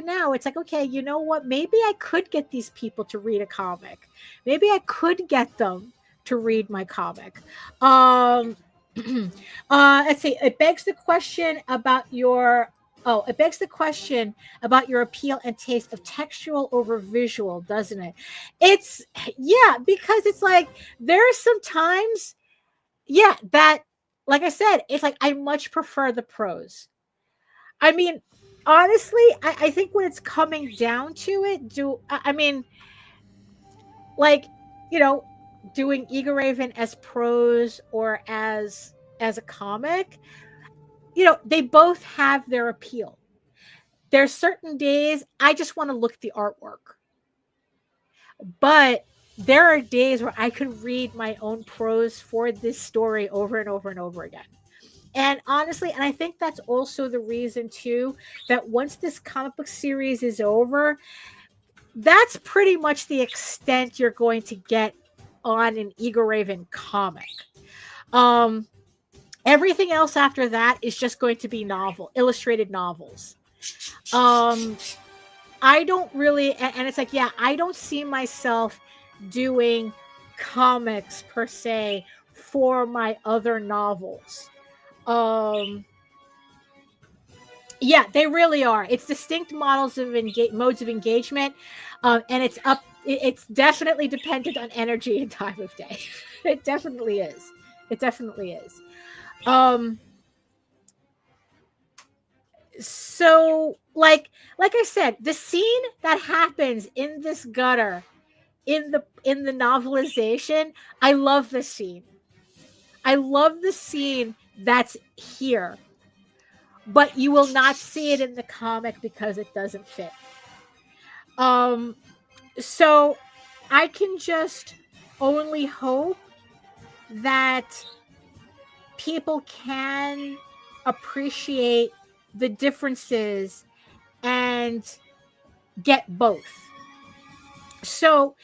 now, it's like, okay, you know what? Maybe I could get these people to read a comic. Maybe I could get them to read my comic. Let's see. It begs the question about your appeal and taste of textual over visual, doesn't it? Because it's like, there are some times, that, like I said, it's like, I much prefer the prose. I mean, honestly, I think when it's coming down to it, doing EGORAVEN as prose or as a comic, they both have their appeal. There's certain days I just want to look at the artwork, but there are days where I could read my own prose for this story over and over and over again. And honestly, and I think that's also the reason too, that once this comic book series is over, that's pretty much the extent you're going to get on an EGORAVEN comic. Everything else after that is just going to be illustrated novels. I don't really, and it's like, I don't see myself doing comics per se for my other novels. They really are. It's distinct modes of engagement, and it's definitely dependent on energy and time of day. It definitely is. So like I said, the scene that happens in this gutter in the novelization, I love the scene. I love the scene that's here, but you will not see it in the comic because it doesn't fit. So I can just only hope that people can appreciate the differences and get both. So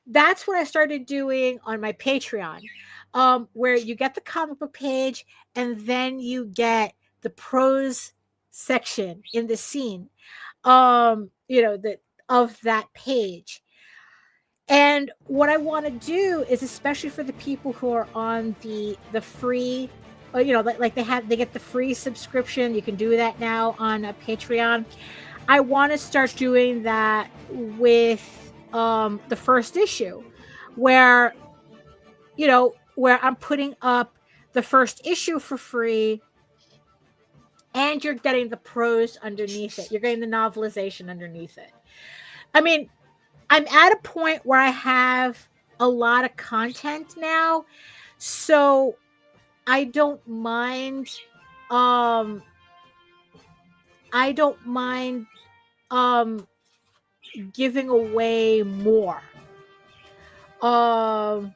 that's what I started doing on my Patreon, where you get the comic book page and then you get the prose section in the scene, of that page. And what I want to do is, especially for the people who are on the free, they get the free subscription. You can do that now on a Patreon. I want to start doing that with the first issue, where I'm putting up the first issue for free, and you're getting the prose underneath it. You're getting the novelization underneath it. I mean, I'm at a point where I have a lot of content now, so I don't mind. I don't mind giving away more. Oh,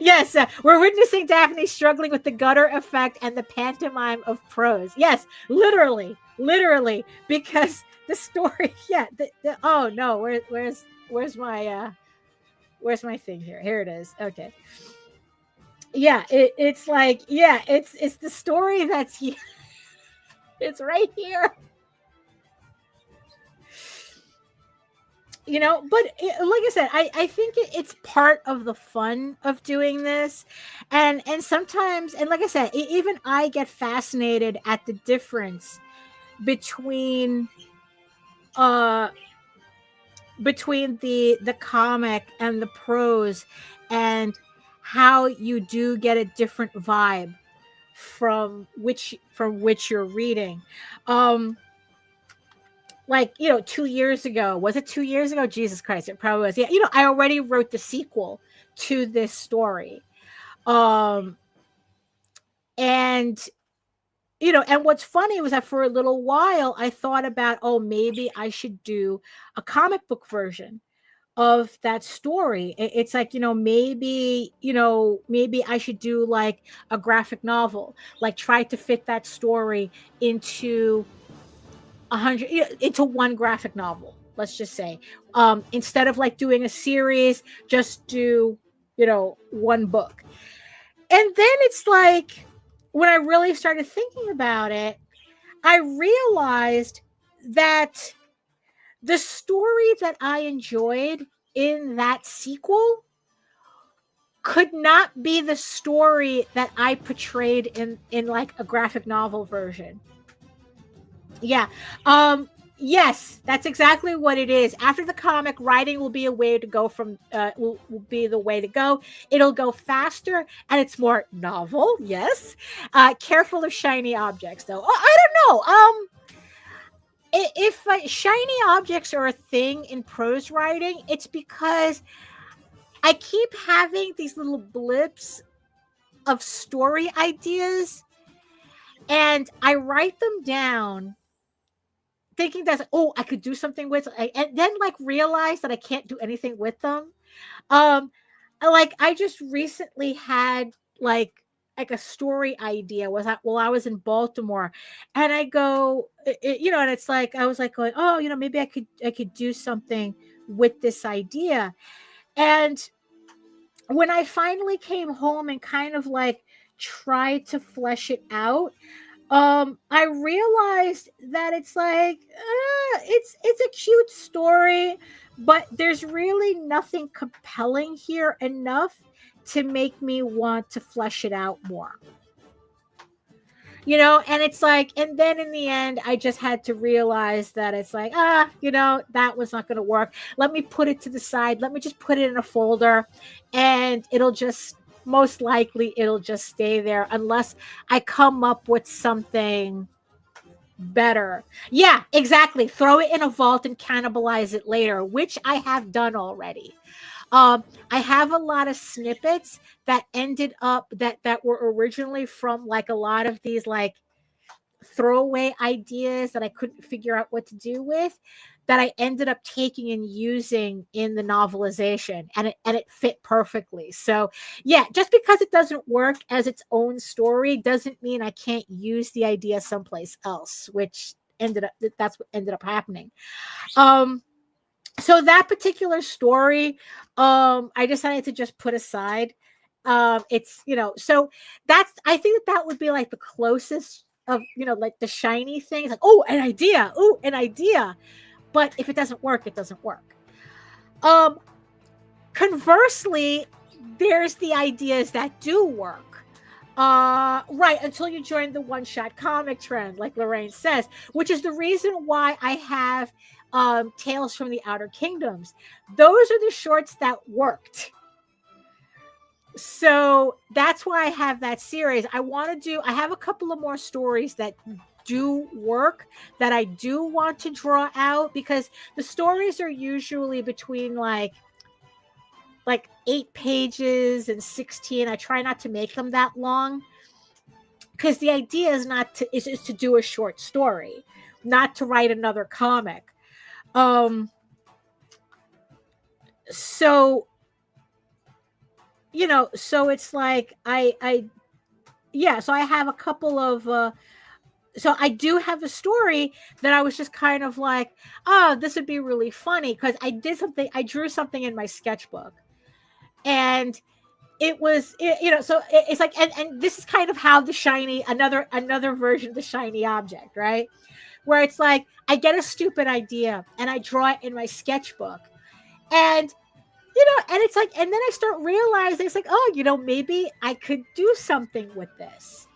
yes. We're witnessing Daphne struggling with the gutter effect and the pantomime of prose. Yes, literally, because the story. Yeah. Oh no, where's my thing here? Here it is. Okay. Yeah, it's like, yeah, it's the story that's here. It's right here. You know, but like I said, I think it's part of the fun of doing this. And sometimes, and like I said, even I get fascinated at the difference between the comic and the prose, and how you do get a different vibe from which you're reading. Like, 2 years ago, was it 2 years ago? Jesus Christ, it probably was. Yeah, I already wrote the sequel to this story. And, and what's funny was that for a little while, I thought about, oh, maybe I should do a comic book version of that story. It's like, maybe I should do like a graphic novel, like try to fit that story into 100, into one graphic novel, let's just say, instead of like doing a series, just do one book. And then it's like, when I really started thinking about it, I realized that the story that I enjoyed in that sequel could not be the story that I portrayed in like a graphic novel version. Yeah. Yes, that's exactly what it is. After the comic, writing will be a way to go from will be the way to go. It'll go faster and it's more novel. Yes. Careful of shiny objects though. I don't know. If shiny objects are a thing in prose writing, it's because I keep having these little blips of story ideas and I write them down thinking that, oh, I could do something with it, and then like realize that I can't do anything with them. Like I just recently had like a story idea while I was in Baltimore, and I go, and it's like I was like going, oh, maybe I could do something with this idea. And when I finally came home and kind of like tried to flesh it out, I realized that it's like it's a cute story, but there's really nothing compelling here enough to make me want to flesh it out more. And it's like, and then in the end, I just had to realize that it's like, that was not going to work. Let me put it to the side. Let me just put it in a folder, and most likely it'll just stay there unless I come up with something better. Yeah, exactly. Throw it in a vault and cannibalize it later, which I have done already. I have a lot of snippets that ended up that were originally from like a lot of these like throwaway ideas that I couldn't figure out what to do with, that I ended up taking and using in the novelization, and it fit perfectly. So yeah, just because it doesn't work as its own story doesn't mean I can't use the idea someplace else, which that's what ended up happening. So that particular story, I decided to just put aside. It's, so I think that would be like the closest of, like the shiny things, like, oh, an idea. Oh, an idea. But if it doesn't work, it doesn't work. Conversely, there's the ideas that do work. Right, until you join the one-shot comic trend, like Lorraine says, which is the reason why I have Tales from the Outer Kingdoms. Those are the shorts that worked. So that's why I have that series. I have a couple of more stories that do work that I do want to draw out, because the stories are usually between like 8 pages and 16. I try not to make them that long, because the idea is to do a short story, not to write another comic. Um so so it's like I yeah, so I have a couple of so I do have a story that I was just kind of like, oh, this would be really funny, because I drew something in my sketchbook, and it was so it's like, and this is kind of how the shiny another version of the shiny object, right? Where it's like I get a stupid idea and I draw it in my sketchbook, and and it's like, and then I start realizing, it's like, oh, maybe I could do something with this.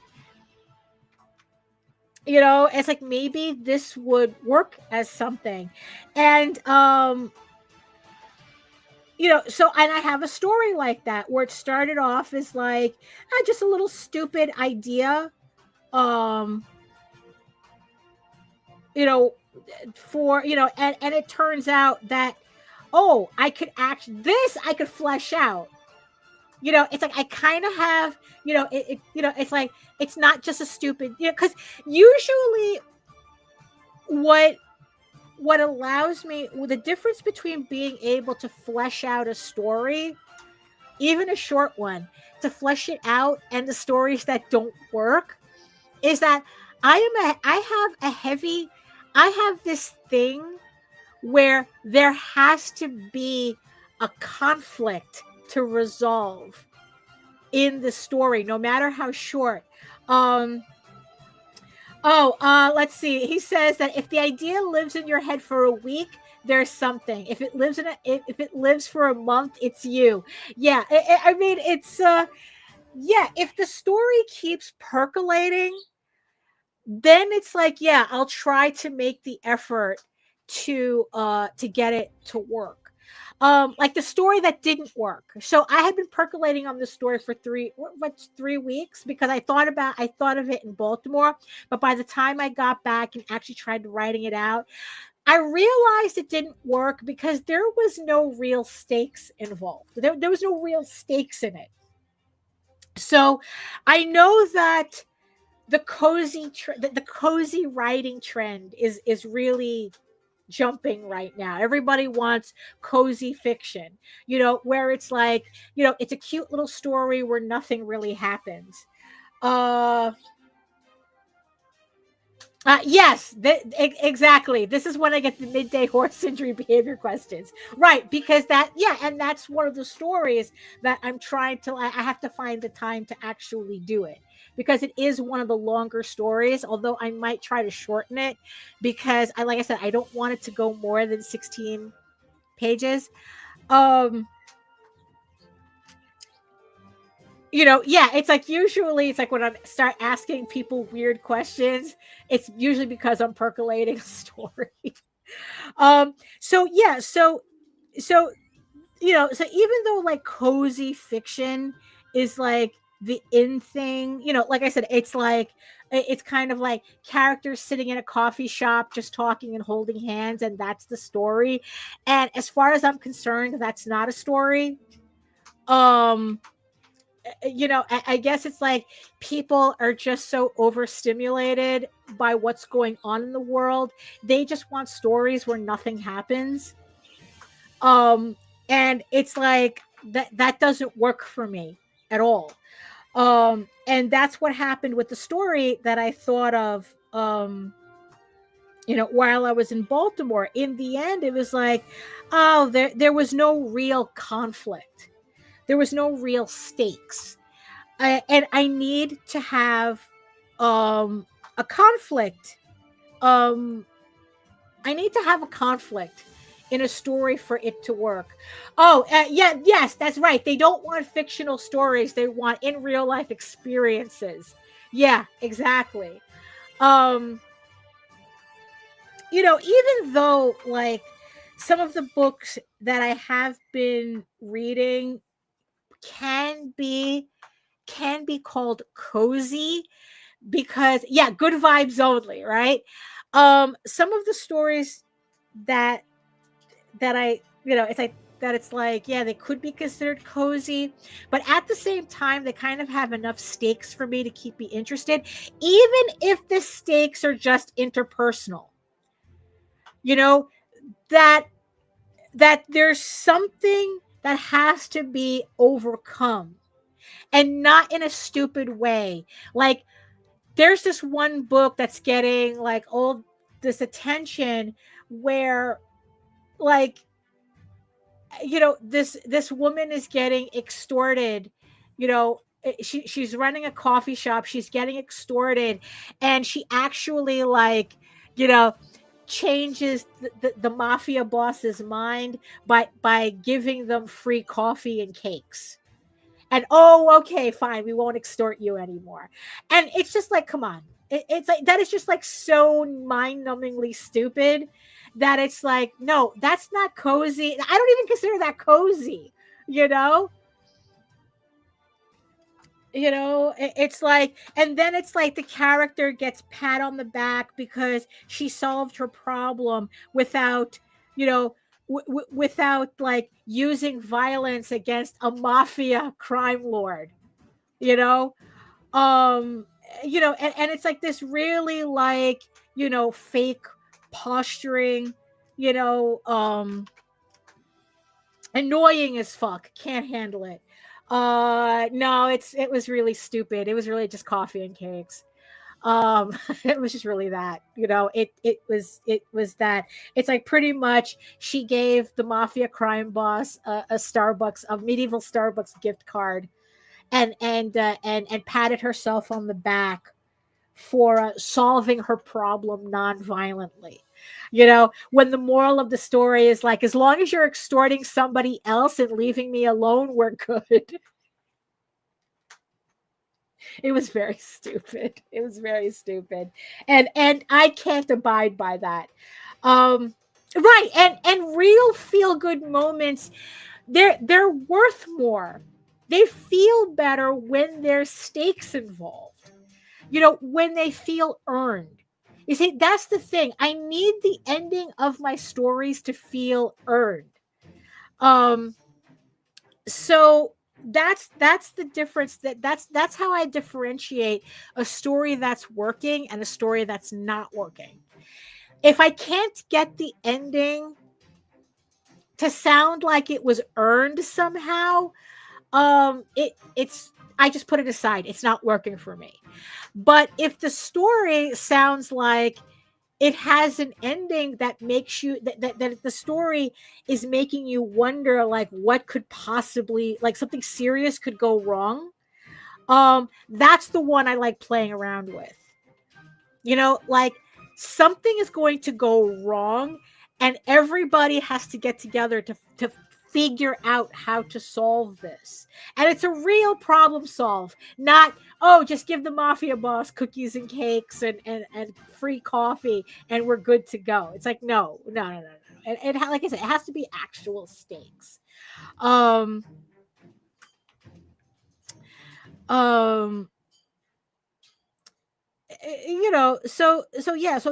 It's like, maybe this would work as something. And so, and I have a story like that where it started off as like just a little stupid idea, um you know for and it turns out that, oh, I could flesh out. It's like I kind of have, it's like, it's not just a stupid, because usually what allows me, the difference between being able to flesh out a story, even a short one, to flesh it out, and the stories that don't work, is that I have this thing where there has to be a conflict to resolve in the story, no matter how short. Let's see. He says that if the idea lives in your head for a week, there's something. If it lives if it lives for a month, it's you. Yeah, I mean, it's yeah. If the story keeps percolating, then it's like, yeah, I'll try to make the effort to get it to work. Like the story that didn't work. So I had been percolating on this story for 3 weeks, because I thought of it in Baltimore, but by the time I got back and actually tried writing it out, I realized it didn't work because there was no real stakes involved. There was no real stakes in it. So I know that the cozy writing trend is really jumping right now. Everybody wants cozy fiction, where it's like, it's a cute little story where nothing really happens. Uh yes, exactly. This is when I get the midday horse injury behavior questions. Right, because and that's one of the stories that I'm trying to, I have to find the time to actually do it, because it is one of the longer stories, although I might try to shorten it, because like I said, I don't want it to go more than 16 pages. Um yeah, it's like, usually it's like when I start asking people weird questions, it's usually because I'm percolating a story. So yeah, so so even though like cozy fiction is like the in thing, like I said, it's like, it's kind of like characters sitting in a coffee shop just talking and holding hands, and that's the story. And as far as I'm concerned, that's not a story. um I guess it's like people are just so overstimulated by what's going on in the world. They just want stories where nothing happens. Um, and it's like that doesn't work for me at all. And that's what happened with the story that I thought of, while I was in Baltimore. In the end, it was like, oh, there was no real conflict. There was no real stakes. And I need to have a conflict. Um, I need to have a conflict in a story for it to work. Oh, yes, that's right. They don't want fictional stories. They want in real life experiences. Yeah, exactly. Um, even though like some of the books that I have been reading can be called cozy, because good vibes only, right? Some of the stories that I, it's like, yeah, they could be considered cozy, but at the same time, they kind of have enough stakes for me to keep me interested, even if the stakes are just interpersonal. That there's something that has to be overcome, and not in a stupid way. Like, there's this one book that's getting like all this attention where, like, this woman is getting extorted. She's running a coffee shop, she's getting extorted, and she actually, like, changes the mafia boss's mind by giving them free coffee and cakes. And, oh, okay, fine, we won't extort you anymore. And it's just like, come on. It's like, that is just like so mind-numbingly stupid that it's like, no, that's not cozy. I don't even consider that cozy, it's like, and then it's like the character gets pat on the back because she solved her problem without, without, like, using violence against a mafia crime lord, and it's like this really, like, fake posturing, annoying as fuck. Can't handle it. No, it was really stupid. It was really just coffee and cakes. It was just really that, it was that. It's like, pretty much she gave the mafia crime boss a medieval Starbucks gift card, and patted herself on the back for solving her problem non-violently. When the moral of the story is like, as long as you're extorting somebody else and leaving me alone, we're good. It was very stupid. It was very stupid. And I can't abide by that. Right. And real feel good moments, they're worth more. They feel better when there's stakes involved. When they feel earned. You see, that's the thing. I need the ending of my stories to feel earned. So that's the difference. That's how I differentiate a story that's working and a story that's not working. If I can't get the ending to sound like it was earned somehow, it's I just put it aside. It's not working for me. But if the story sounds like it has an ending that makes you that the story is making you wonder, like, what could possibly, like, something serious could go wrong, that's the one I like playing around with. Like, something is going to go wrong and everybody has to get together to figure out how to solve this. And it's a real problem solve, not, oh, just give the mafia boss cookies and cakes and free coffee and we're good to go. It's like, no. And like I said, it has to be actual stakes. So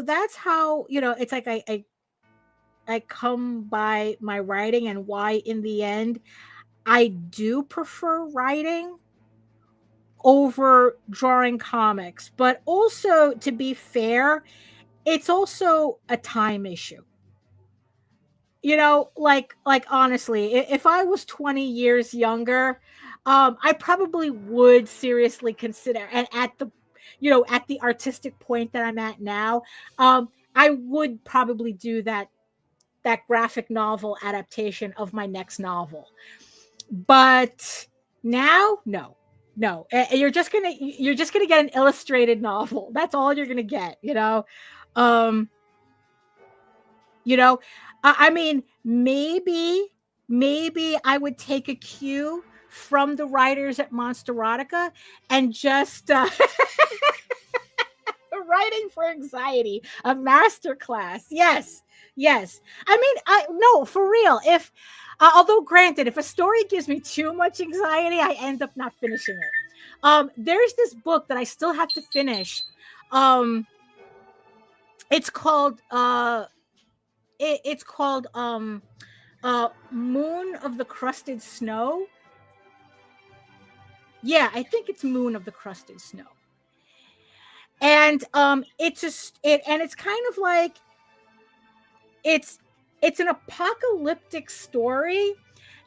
that's how, it's like I come by my writing, and why in the end I do prefer writing over drawing comics. But also, to be fair, it's also a time issue. Like honestly, if I was 20 years younger, I probably would seriously consider, and at the artistic point that I'm at now, I would probably do that graphic novel adaptation of my next novel. But now, no. You're just gonna get an illustrated novel. That's all you're gonna get. I mean, maybe I would take a cue from the writers at Monsterotica and just Writing for Anxiety, a masterclass. Yes, yes. I mean, no, for real. If although granted, if a story gives me too much anxiety, I end up not finishing it. There's this book that I still have to finish. It's called it's called Moon of the Crusted Snow. Yeah, I think it's Moon of the Crusted Snow. And it's just and it's kind of like it's an apocalyptic story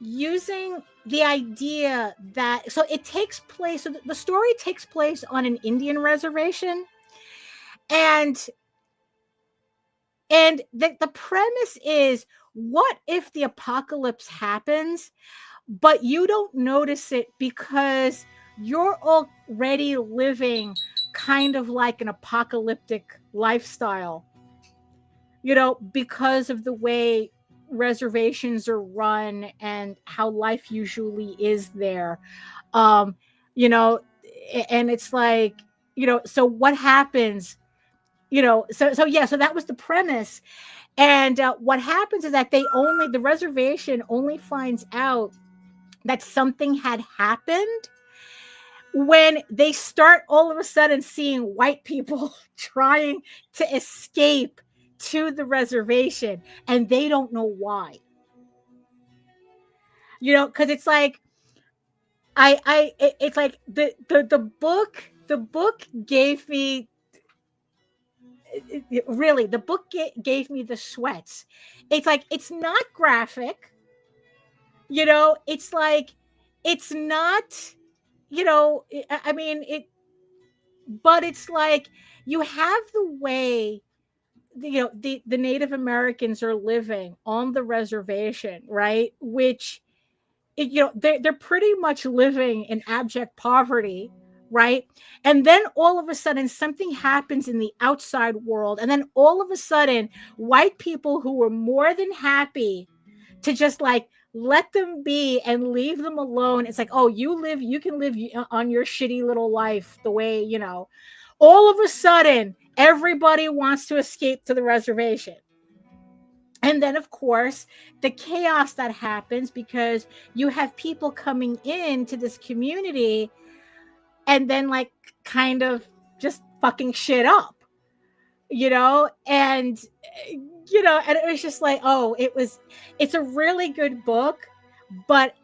using the idea that so it takes place so the story takes place on an Indian reservation, and the premise is, what if the apocalypse happens but you don't notice it because you're already living kind of like an apocalyptic lifestyle, because of the way reservations are run and how life usually is there. You know, and it's like, so what happens, so yeah, so that was the premise. And what happens is that the reservation only finds out that something had happened when they start all of a sudden seeing white people trying to escape to the reservation, and they don't know why. Because it's like it's like the book gave me really the book gave me the sweats. It's like, it's not graphic, it's like, it's not, I mean it, but it's like, you have the way the Native Americans are living on the reservation, right? Which they're pretty much living in abject poverty, right? And then all of a sudden something happens in the outside world, and then all of a sudden white people who were more than happy to just like let them be and leave them alone. It's like, oh, you can live on your shitty little life the way, all of a sudden everybody wants to escape to the reservation. And then, of course, the chaos that happens because you have people coming into this community and then like kind of just fucking shit up, and and it was just like, oh, it's a really good book, but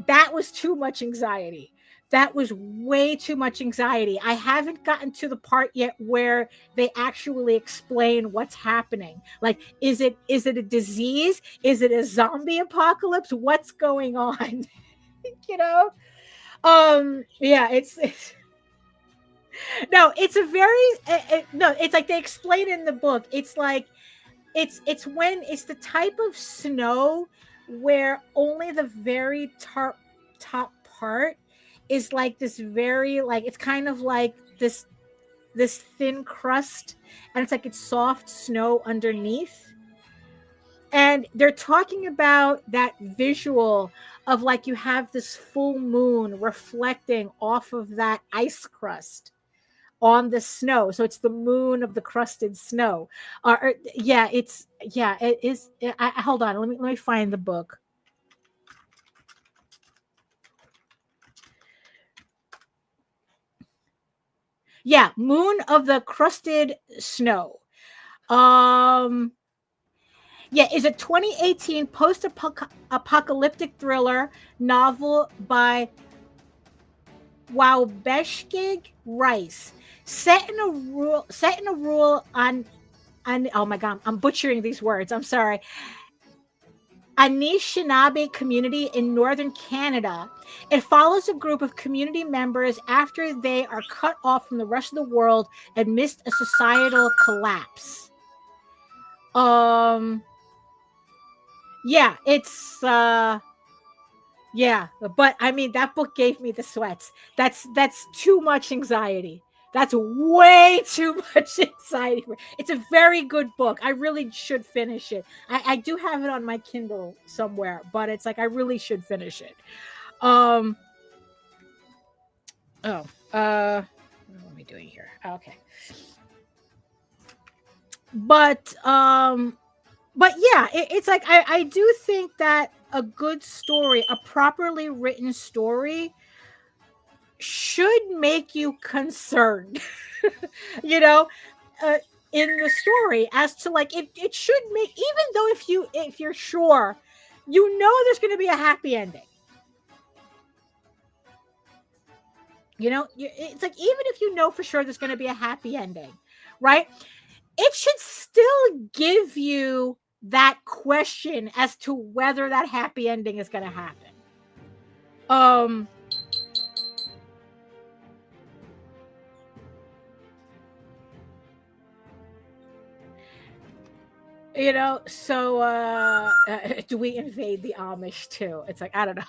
that was too much anxiety. That was way too much anxiety. I haven't gotten to the part yet where they actually explain what's happening. Like, is it a disease? Is it a zombie apocalypse? What's going on? Yeah, it's no, it's a very no, it's like they explain in the book. It's like it's the type of snow where only the very top part is like this very, like, it's kind of like this thin crust, and it's like it's soft snow underneath. And they're talking about that visual of like you have this full moon reflecting off of that ice crust on the snow. So it's the moon of the crusted snow. Yeah, it is. Hold on. Let me find the book. Yeah, Moon of the Crusted Snow. Yeah, is a 2018 post-apocalyptic thriller novel by Waubeshig Rice, set in a rural on oh my god, I'm butchering these words. I'm sorry. Anishinaabe community in northern Canada. It follows a group of community members after they are cut off from the rest of the world amidst a societal collapse. Yeah, it's yeah, but I mean that book gave me the sweats. That's too much anxiety. That's way too much anxiety. It's a very good book. I really should finish it. I do have it on my Kindle somewhere, but it's like I really should finish it. What am I doing here? Okay. but yeah, it's like I do think that a good story, a properly written story, should make you concerned, you know, uh, in the story, as to like it should make, even though if you're sure, you know, there's going to be a happy ending. You know, it's like, even if you know for sure there's going to be a happy ending, right? It should still give you that question as to whether that happy ending is going to happen. You know, so do we invade the Amish too? It's like, I don't know.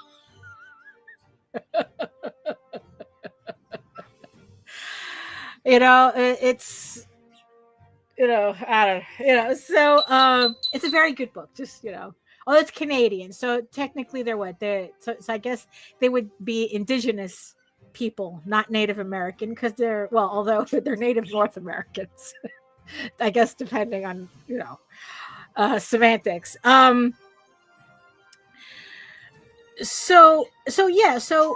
You know, it's, you know, I don't, you know, so it's a very good book. Just, you know, oh, it's Canadian, so technically they're what, so I guess they would be indigenous people, not Native American, because they're, well, although they're Native North Americans, I guess, depending on, you know, semantics. So yeah, so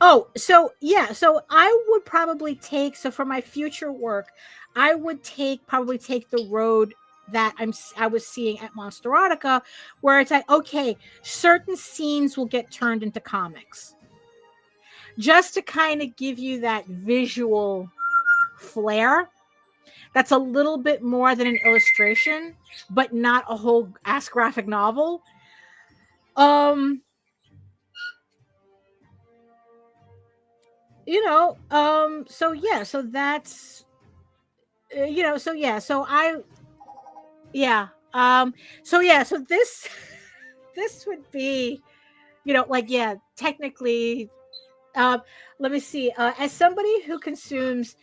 oh, so yeah, so I would probably take, so for my future work, I would probably take the road that I was seeing at Monsterotica, where it's like, okay, certain scenes will get turned into comics, just to kind of give you that visual flair. That's a little bit more than an illustration, but not a whole ass graphic novel. Um, you know, so yeah, so that's, you know, so yeah, so yeah, so yeah, so this this would be, you know, like, yeah, technically, uh, let me see, as somebody who consumes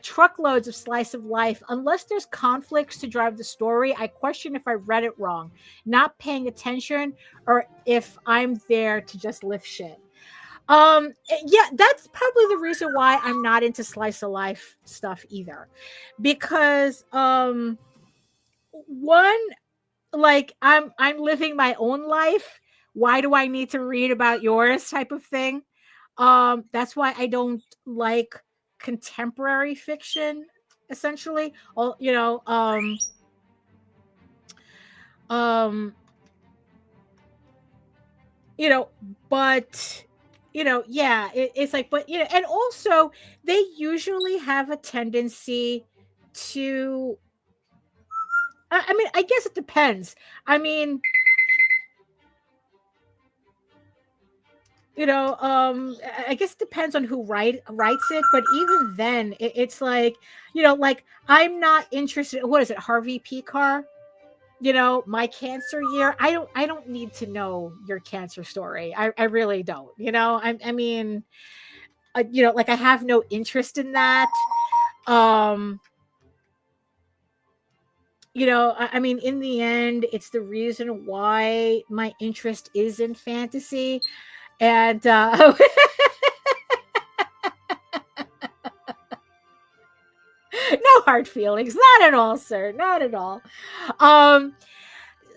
truckloads of slice of life, unless there's conflicts to drive the story, I question if I read it wrong, not paying attention, or if I'm there to just lift shit. Yeah, that's probably the reason why I'm not into slice of life stuff either, because one, like, I'm living my own life, why do I need to read about yours, type of thing. That's why I don't like contemporary fiction, essentially. All, you know, um you know, but, you know, yeah, it's like, but, you know, and also they usually have a tendency to, I mean, I guess it depends. I mean, you know, I guess it depends on who writes it, but even then, it's like, you know, like, I'm not interested. What is it, Harvey P. Carr? You know, my cancer year. I don't need to know your cancer story. I really don't. You know, I mean, you know, like, I have no interest in that. Um, you know, I mean, in the end, it's the reason why my interest is in fantasy, and no hard feelings, not at all, sir, not at all. Um,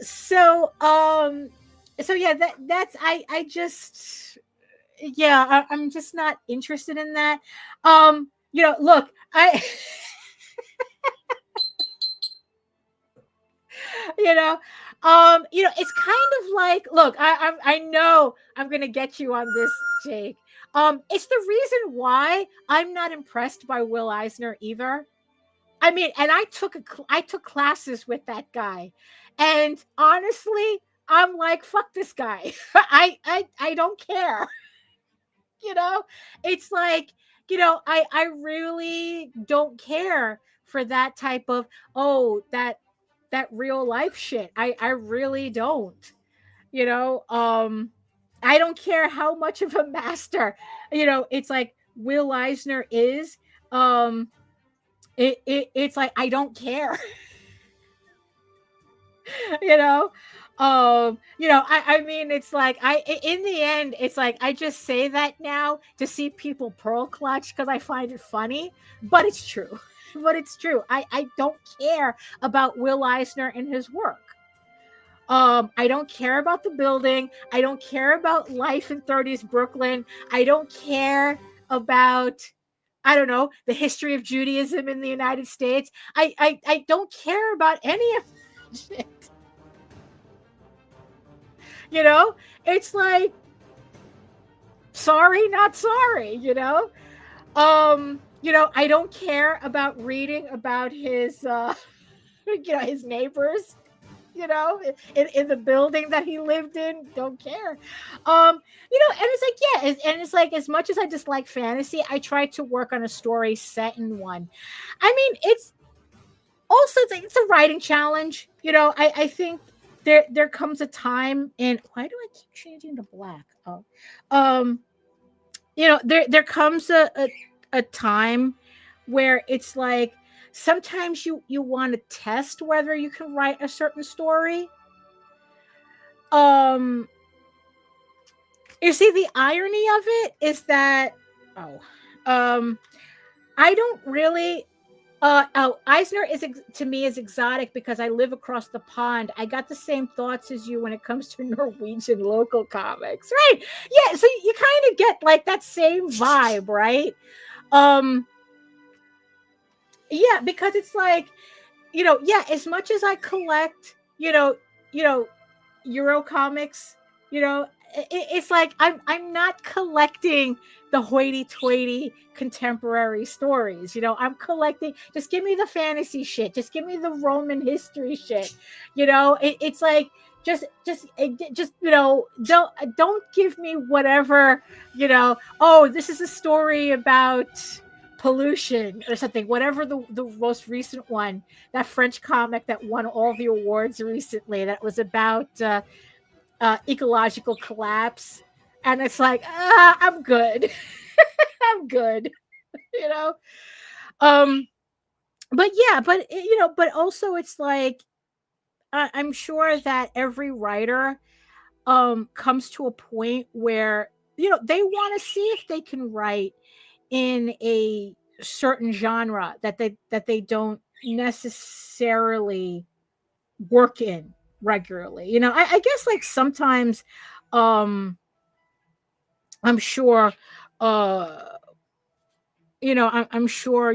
so so yeah, that's, I just, yeah, I'm just not interested in that. You know, look, I you know, you know, it's kind of like, look, I know I'm gonna get you on this, Jake. It's the reason why I'm not impressed by Will Eisner either. I mean, and I took classes with that guy, and honestly, I'm like, fuck this guy. I don't care. You know, it's like, you know, I really don't care for that type of, oh, that real life shit. I really don't. You know, I don't care how much of a master, you know, it's like Will Eisner is. Um, it's like, I don't care. You know, you know, I mean, it's like, in the end, it's like, I just say that now to see people pearl clutch, because I find it funny, but it's true. but it's true. I don't care about Will Eisner and his work. I don't care about the building. I don't care about life in 30s Brooklyn. I don't care about, I don't know, the history of Judaism in the United States. I don't care about any of that shit. You know, it's like, sorry, not sorry, you know? I don't care about reading about his, his neighbors, in the building that he lived in. Don't care. And it's like, yeah. And it's like, as much as I dislike fantasy, I try to work on a story set in one. I mean, it's also, it's a writing challenge. I think there comes a time in, why do I keep changing to black? There comes a time where it's like, sometimes you want to test whether you can write a certain story. You see, the irony of it is that, I don't really, Eisner to me is exotic because I live across the pond. I got the same thoughts as you when it comes to Norwegian local comics, right? Yeah, so you kind of get like that same vibe, right? Yeah, because it's like, as much as I collect, Euro comics, it's like I'm not collecting the hoity-toity contemporary stories. I'm collecting, just give me the fantasy shit, just give me the Roman history shit. It's like, just don't give me whatever, oh, this is a story about pollution or something, whatever the most recent one, that French comic that won all the awards recently, that was about ecological collapse. And it's like, I'm good. I'm good. But yeah, but also it's like, I'm sure that every writer comes to a point where, they want to see if they can write in a certain genre that they don't necessarily work in regularly. I guess, like, sometimes I'm sure I'm sure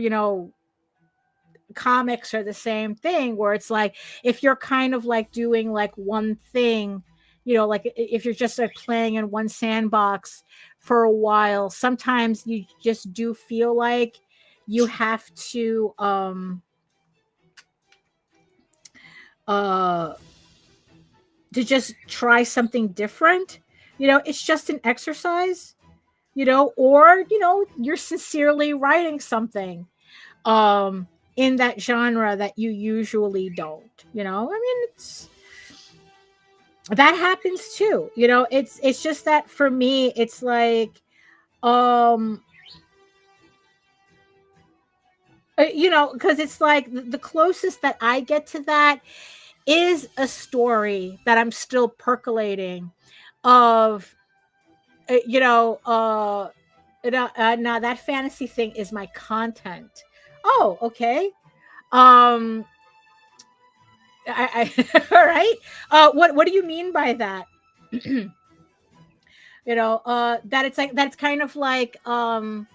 comics are the same thing, where it's like, if you're kind of like doing like one thing, like if you're just like playing in one sandbox for a while, sometimes you just do feel like you have to just try something different. It's just an exercise, or you're sincerely writing something in that genre that you usually don't. I mean, that happens too. It's just that for me, it's like, because it's like the closest that I get to that is a story that I'm still percolating of, now that fantasy thing is my content. Oh, okay. All right. What do you mean by that? That it's like, that's kind of like, what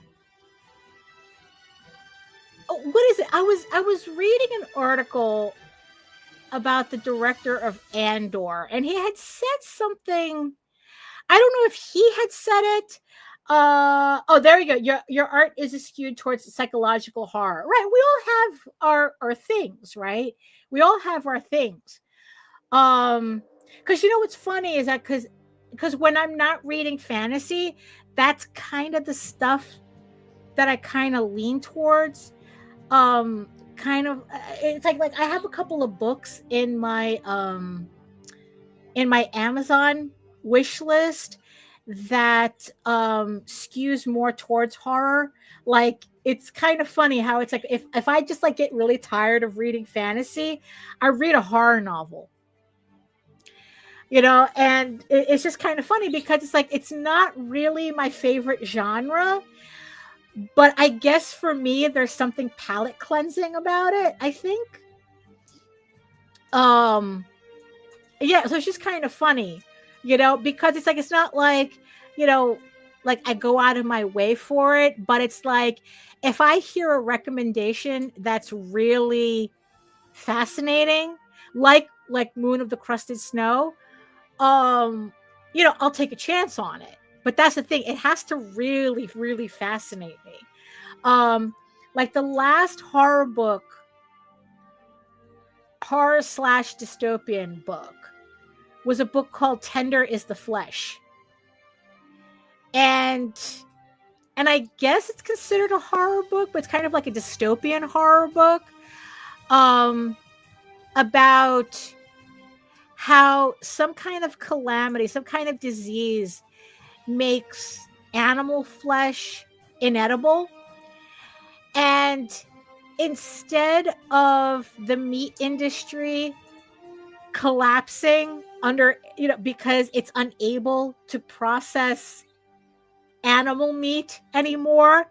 is it? I was reading an article about the director of Andor, and he had said something. I don't know if he had said it. Oh, there you go. Your art is skewed towards psychological horror, right? We all have our things, right? We all have our things. Because what's funny is that because when I'm not reading fantasy, that's kind of the stuff that I kind of lean towards. It's like I have a couple of books in my Amazon wish list that skews more towards horror. Like, it's kind of funny how it's like, if I just like get really tired of reading fantasy, I read a horror novel. And it's just kind of funny because it's like, it's not really my favorite genre, But I guess for me, there's something palate cleansing about it, I think. Um, yeah, so it's just kind of funny, because it's like, it's not like, you know, like I go out of my way for it, but it's like, if I hear a recommendation that's really fascinating, like Moon of the Crusted Snow, I'll take a chance on it. But that's the thing, it has to really, really fascinate me. Like the last horror slash dystopian book was a book called Tender is the Flesh. And I guess it's considered a horror book, but it's kind of like a dystopian horror book. About how some kind of calamity, some kind of disease makes animal flesh inedible. And instead of the meat industry collapsing under, because it's unable to process animal meat anymore,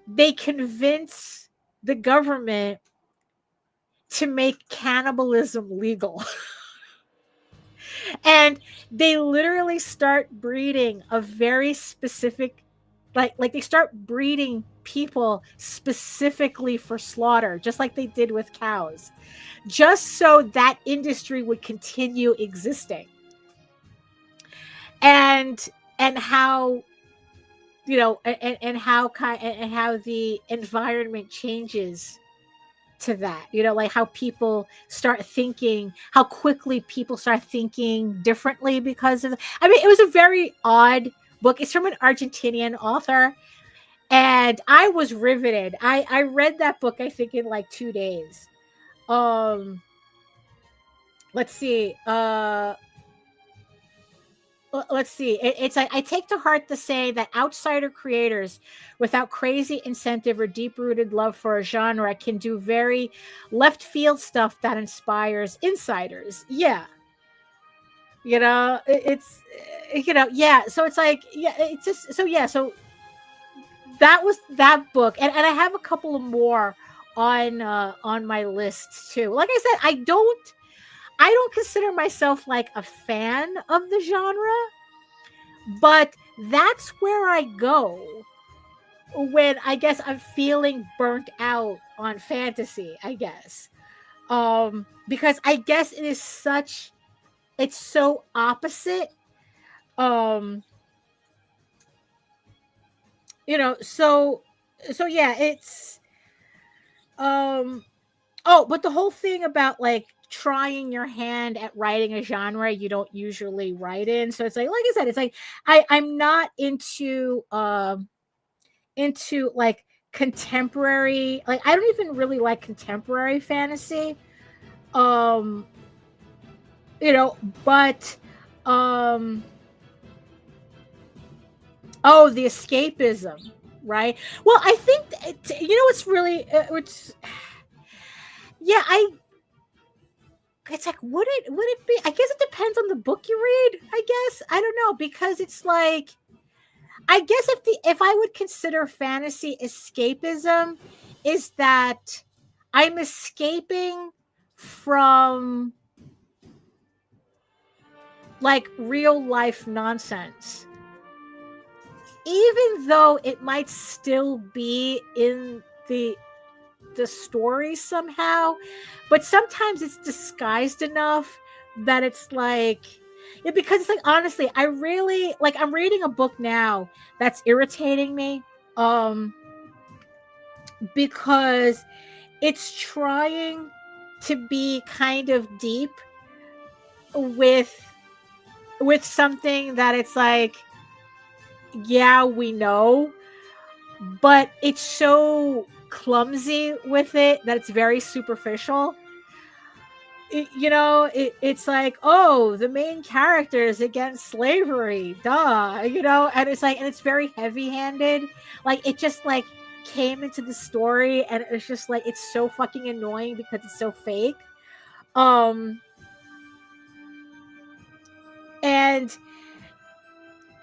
they convince the government to make cannibalism legal. And they literally start breeding a very specific, like they start breeding people specifically for slaughter, just like they did with cows, just so that industry would continue existing. And how, and how the environment changes to that, like how people start thinking, how quickly people start thinking differently because of it was a very odd book. It's from an Argentinian author, and I was riveted. I read that book, I think, in like 2 days. Let's see. It's like, I take to heart the saying that outsider creators without crazy incentive or deep-rooted love for a genre can do very left field stuff that inspires insiders. Yeah. It's, yeah. So it's like, yeah, it's just, so yeah. So that was that book. And I have a couple of more on my list too. Like I said, I don't consider myself like a fan of the genre, but that's where I go when I guess I'm feeling burnt out on fantasy, I guess. Because I guess it's so opposite. So yeah, it's but the whole thing about like trying your hand at writing a genre you don't usually write in. So it's like I said, it's like I'm not into like contemporary, like I don't even really like contemporary fantasy. But the escapism, right? Well, I think it's really yeah, it's like, would it be? I guess it depends on the book you read. I guess I don't know, because it's like, I guess if I would consider fantasy escapism, is that I'm escaping from like real life nonsense, even though it might still be in the story somehow, but sometimes it's disguised enough that it's like, because it's like, honestly, I really like, I'm reading a book now that's irritating me, because it's trying to be kind of deep with something that it's like, yeah, we know, but it's so clumsy with it that it's very superficial. It's like, oh, the main character is against slavery, duh, and it's like, and it's very heavy-handed, like it just like came into the story, and it's just like, it's so fucking annoying because it's so fake. And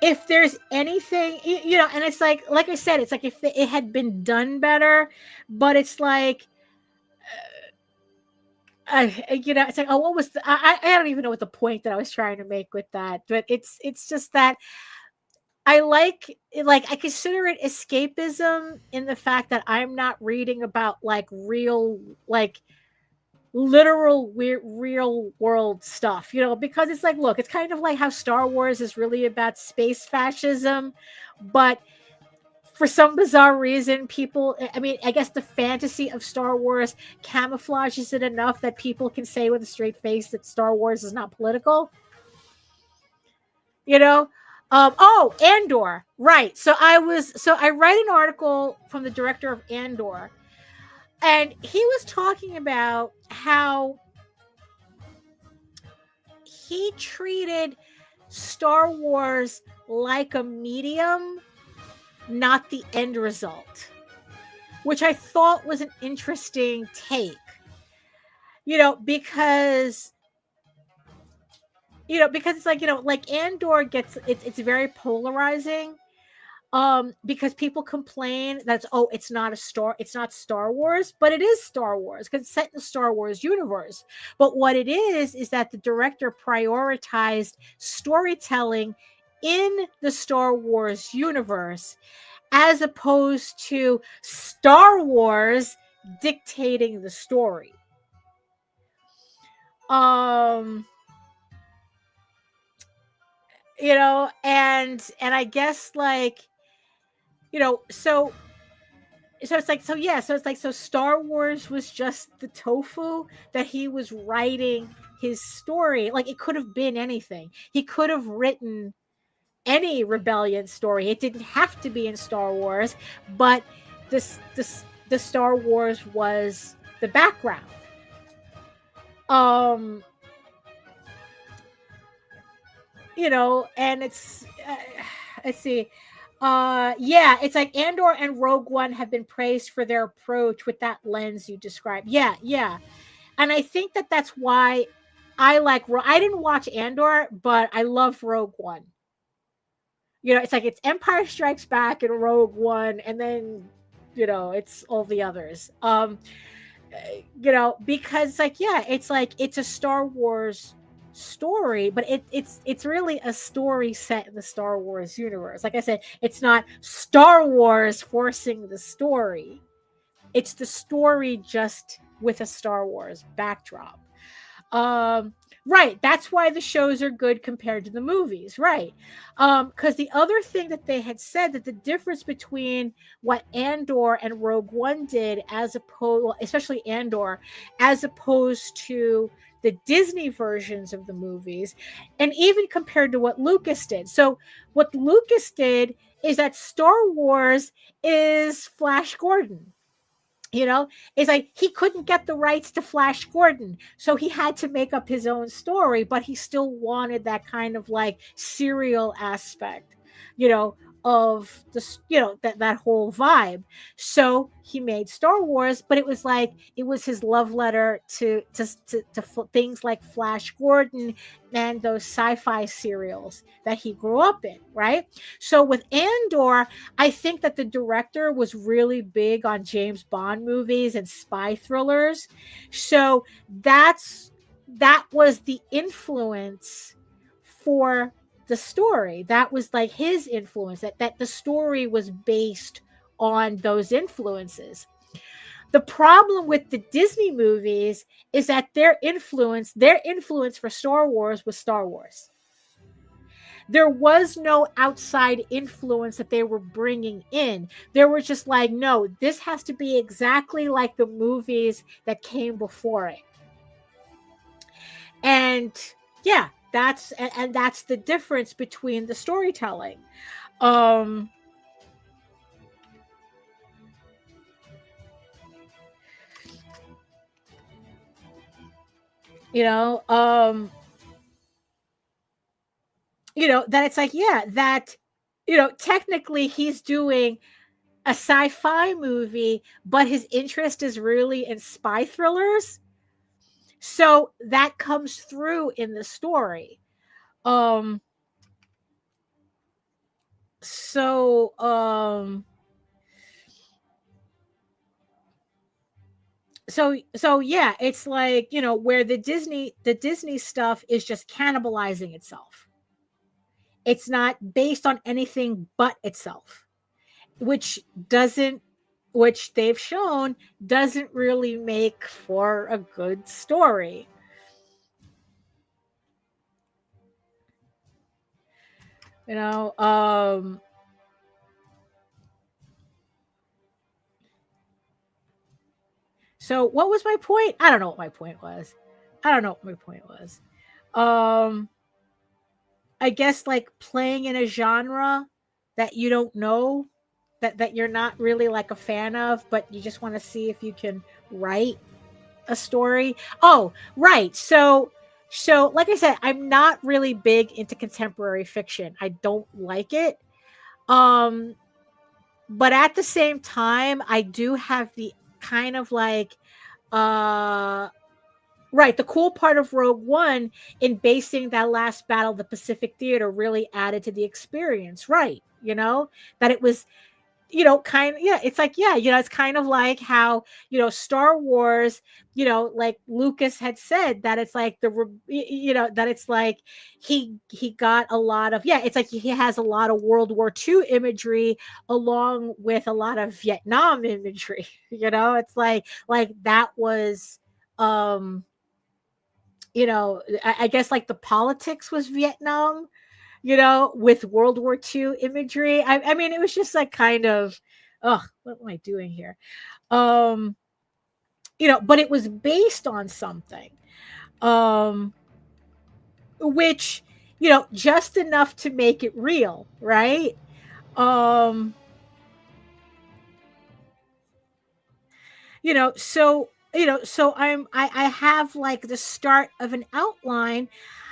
if there's anything, and it's like I said, it's like if it had been done better, but it's like, it's like, oh, what was I don't even know what the point that I was trying to make with that, but it's just that I I consider it escapism in the fact that I'm not reading about like real, like literal weird real world stuff, because it's like, look, it's kind of like how Star Wars is really about space fascism, but for some bizarre reason, people, I mean, I guess the fantasy of Star Wars camouflages it enough that people can say with a straight face that Star Wars is not political. Oh, Andor, right? So I read an article from the director of Andor, and he was talking about how he treated Star Wars like a medium, not the end result, which I thought was an interesting take. Because it's like, like Andor gets, it's very polarizing. Because people complain that it's not Star Wars, but it is Star Wars because it's set in the Star Wars universe. But what it is that the director prioritized storytelling in the Star Wars universe as opposed to Star Wars dictating the story. And I guess like, so it's like, so Star Wars was just the tofu that he was writing his story. Like, it could have been anything. He could have written any rebellion story. It didn't have to be in Star Wars, but the Star Wars was the background. And it's let's see. Yeah, it's like Andor and Rogue One have been praised for their approach with that lens you described. Yeah. And I think that that's why I didn't watch Andor, but I love Rogue One. It's like it's Empire Strikes Back and Rogue One, and then it's all the others. Because it's a Star Wars story, but it's really a story set in the Star Wars universe. Like I said, it's not Star Wars forcing the story. It's the story just with a Star Wars backdrop. Right. That's why the shows are good compared to the movies. Right. Because the other thing that they had said, that the difference between what Andor and Rogue One did, especially Andor, as opposed to the Disney versions of the movies, and even compared to what Lucas did. So what Lucas did is that Star Wars is Flash Gordon. It's like he couldn't get the rights to Flash Gordon, so he had to make up his own story, but he still wanted that kind of like serial aspect, of the, that whole vibe. So he made Star Wars, but it was his love letter to things like Flash Gordon and those sci-fi serials that he grew up in, right? So with Andor, I think that the director was really big on James Bond movies and spy thrillers. So that was the influence for the story. That was like his influence, that the story was based on those influences. The problem with the Disney movies is that their influence for Star Wars was Star Wars. There was no outside influence that they were bringing in. They were just like, no, this has to be exactly like the movies that came before it. And yeah, that's the difference between the storytelling. That it's like, yeah, that technically he's doing a sci-fi movie, but his interest is really in spy thrillers. So that comes through in the story. so so yeah, it's like, where the Disney stuff is just cannibalizing itself. It's not based on anything but itself, which doesn't which they've shown doesn't really make for a good story. You know, so what was my point? I don't know what my point was. Um I guess like playing in a genre that you don't know, that you're not really like a fan of, but you just want to see if you can write a story. Oh, right. So like I said, I'm not really big into contemporary fiction. I don't like it. Um but at the same time, I do have the kind of like uh right, the cool part of Rogue One in basing that last battle of the Pacific Theater really added to the experience, right? That it was, yeah, it's like, yeah, it's kind of like how, Star Wars, like Lucas had said that it's like that it's like he got a lot of, yeah, it's like he has a lot of World War II imagery along with a lot of Vietnam imagery. It's like that was um I guess like the politics was Vietnam, with World War II imagery. I mean, it was just like kind of, oh, what am I doing here? Um, but it was based on something, um, which, just enough to make it real, right? Um, so I have like the start of an outline,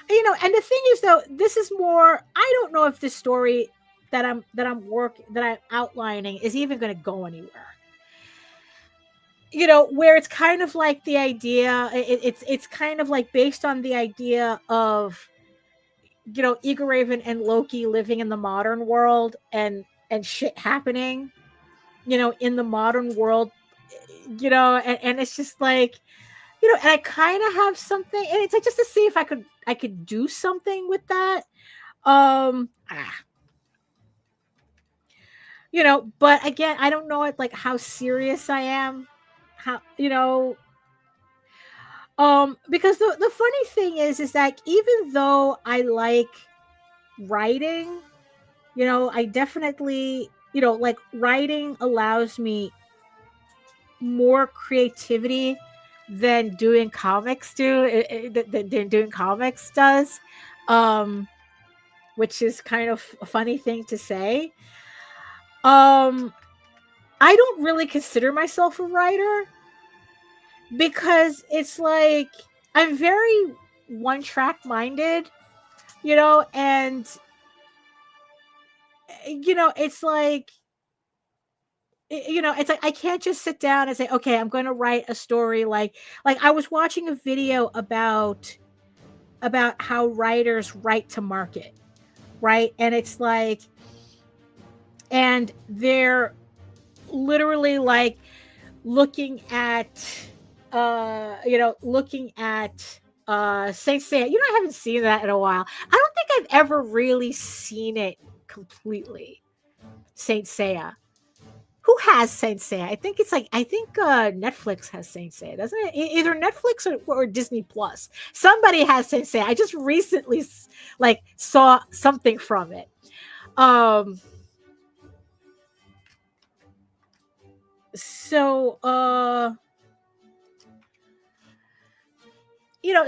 and the thing is though, this is more, I don't know if this story that I'm outlining is even going to go anywhere. Where it's kind of like the idea, it's kind of like based on the idea of, EGORAVEN and Loki living in the modern world, and shit happening, in the modern world, and it's just like, and I kind of have something, and it's like just to see if I could do something with that. Um, ah, but again, I don't know like how serious I am, how, because the funny thing is that even though I like writing, I definitely, like writing allows me more creativity than doing comics than doing comics does, um which is kind of a funny thing to say. um I don't really consider myself a writer because it's like I'm very one track minded, and it's like, it's like I can't just sit down and say, okay, I'm going to write a story. Like I was watching a video about how writers write to market, right? And it's like, and they're literally like looking at looking at Saint Seiya. I haven't seen that in a while. I don't think I've ever really seen it completely. Saint Seiya. Who has Saint Seiya? I think Netflix has Saint Seiya, doesn't it? Either Netflix or Disney Plus. Somebody has Saint Seiya. I just recently like saw something from it. Um so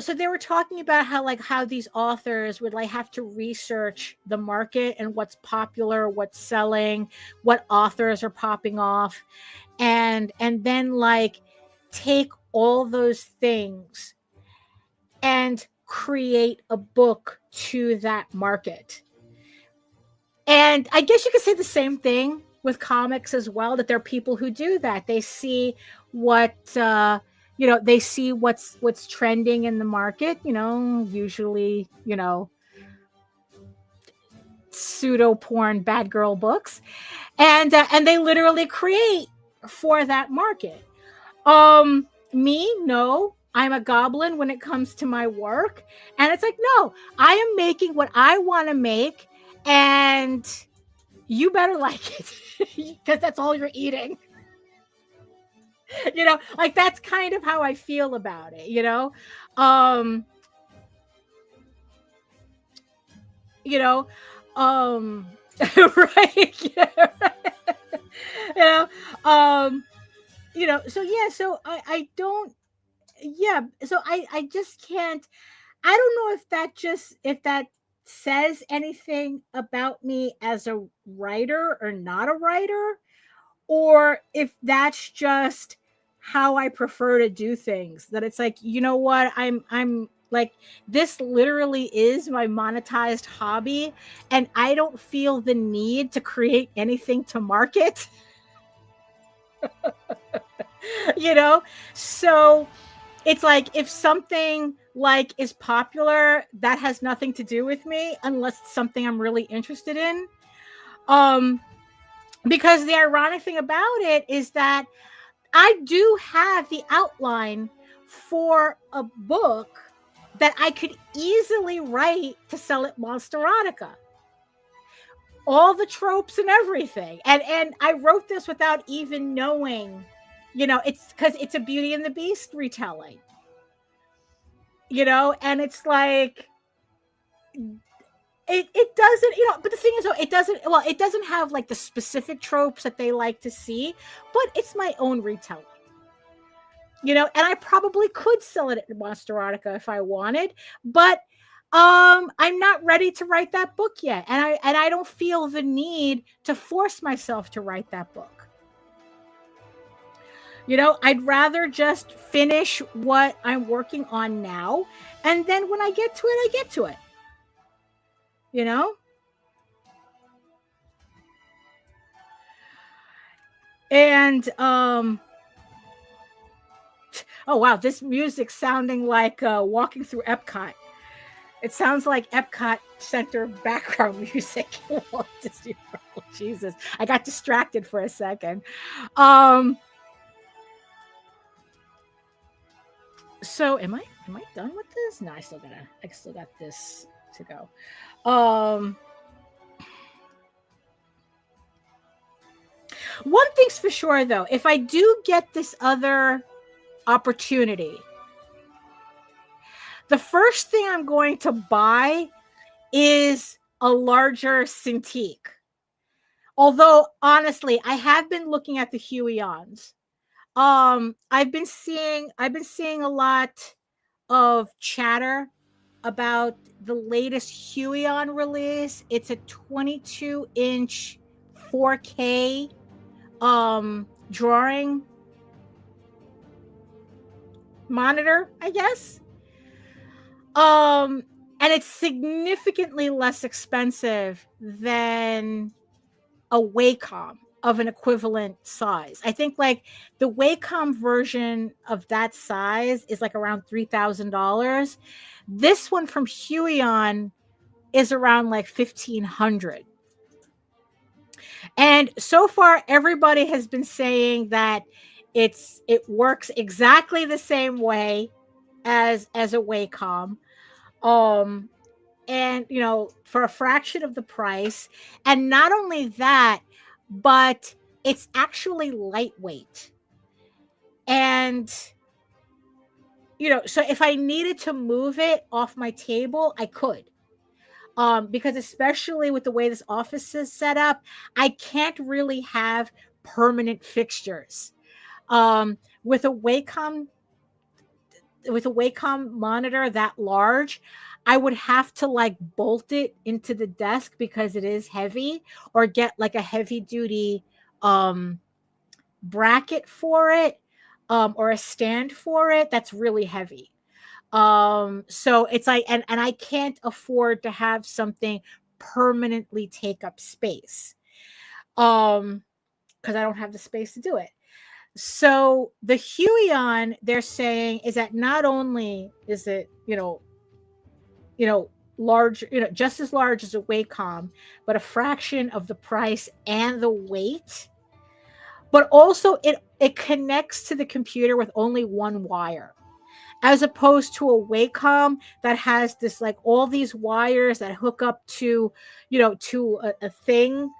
so they were talking about how these authors would like have to research the market and what's popular, what's selling, what authors are popping off, and then like take all those things and create a book to that market. And I guess you could say the same thing with comics as well, that there are people who do that. They see what they see what's trending in the market, usually, pseudo porn bad girl books, and they literally create for that market. Me, no, I'm a goblin when it comes to my work, and it's like, no, I am making what I want to make, and you better like it because that's all you're eating. Like that's kind of how I feel about it, you know right. Yeah, right. you know um so yeah, so I don't, yeah, so I just can't. I don't know if that says anything about me as a writer or not a writer, or if that's just how I prefer to do things. That it's like, you know what, I'm like, this literally is my monetized hobby, and I don't feel the need to create anything to market. So it's like, if something like is popular, that has nothing to do with me unless it's something I'm really interested in. Because the ironic thing about it is that I do have the outline for a book that I could easily write to sell at Monsterotica. All the tropes and everything. And I wrote this without even knowing, it's because it's a Beauty and the Beast retelling. And it's like, it doesn't, but the thing is, though, it doesn't have like the specific tropes that they like to see, but it's my own retelling. And I probably could sell it at Monsterotica if I wanted, but I'm not ready to write that book yet, and I don't feel the need to force myself to write that book. I'd rather just finish what I'm working on now, and then when I get to it, I get to it. And oh wow, this music sounding like walking through Epcot. It sounds like Epcot Center background music. Jesus, I got distracted for a second. So am I done with this? No, I still got this to go. One thing's for sure, though, if I do get this other opportunity, the first thing I'm going to buy is a larger Cintiq. Although, honestly, I have been looking at the Huions. I've been seeing a lot of chatter about the latest Huion release. It's a 22-inch 4K drawing monitor, I guess. And it's significantly less expensive than a Wacom of an equivalent size. I think like the Wacom version of that size is like around $3,000. This one from Huion is around like $1,500. And so far, everybody has been saying that it works exactly the same way as a Wacom. And for a fraction of the price. And not only that, but it's actually lightweight. And so if I needed to move it off my table, I could. Because especially with the way this office is set up, I can't really have permanent fixtures. With a Wacom monitor that large, I would have to like bolt it into the desk because it is heavy, or get like a heavy duty bracket for it, or a stand for it that's really heavy. So it's like, and I can't afford to have something permanently take up space. Because I don't have the space to do it. So the Huion, they're saying, is that not only is it, large, just as large as a Wacom, but a fraction of the price and the weight. But also it connects to the computer with only one wire, as opposed to a Wacom that has this like all these wires that hook up to, to a thing,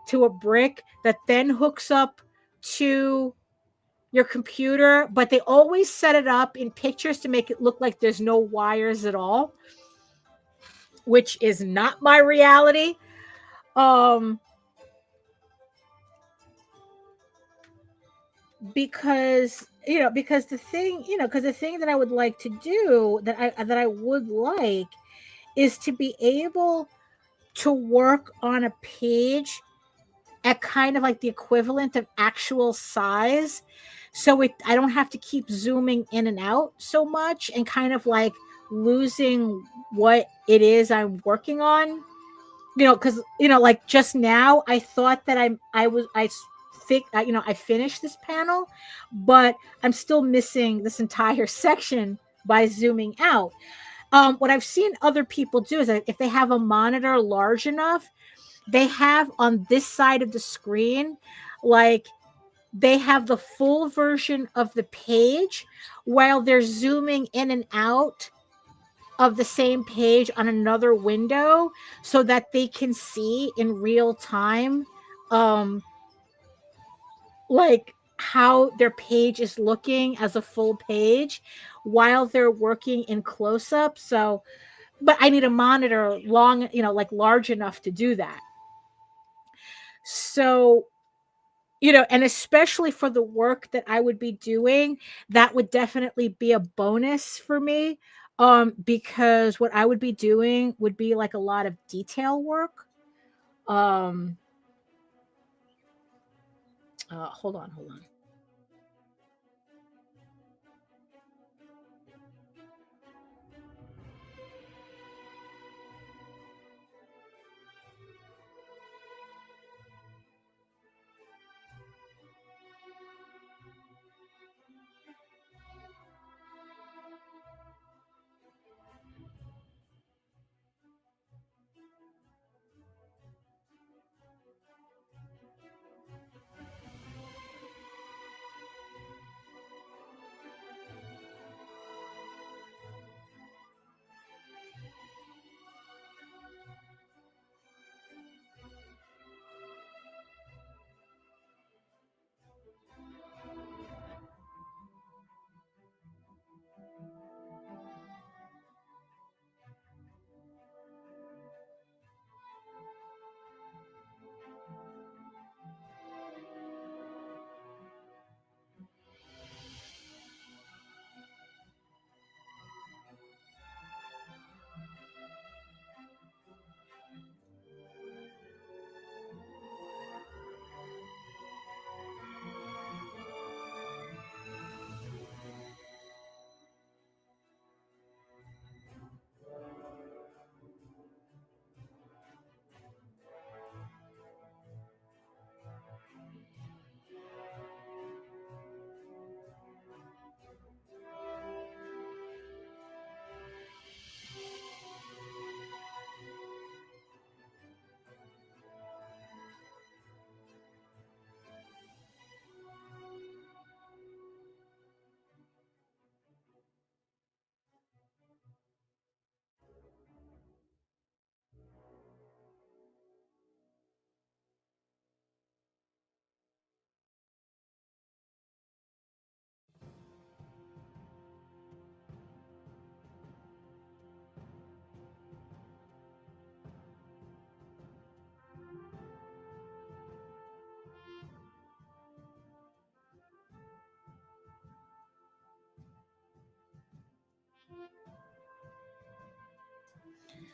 to a brick that then hooks up to your computer, but they always set it up in pictures to make it look like there's no wires at all, which is not my reality. Because the thing that I would like to do, that I would like, is to be able to work on a page at kind of like the equivalent of actual size, so I don't have to keep zooming in and out so much and kind of like losing what it is I'm working on. Because like just now I thought that I finished this panel, but I'm still missing this entire section by zooming out. What I've seen other people do is that if they have a monitor large enough, they have on this side of the screen, like they have the full version of the page while they're zooming in and out of the same page on another window, so that they can see in real time like how their page is looking as a full page while they're working in close up. So, but I need a monitor long, like large enough to do that. So, and especially for the work that I would be doing, that would definitely be a bonus for me. Because what I would be doing would be like a lot of detail work. Hold on.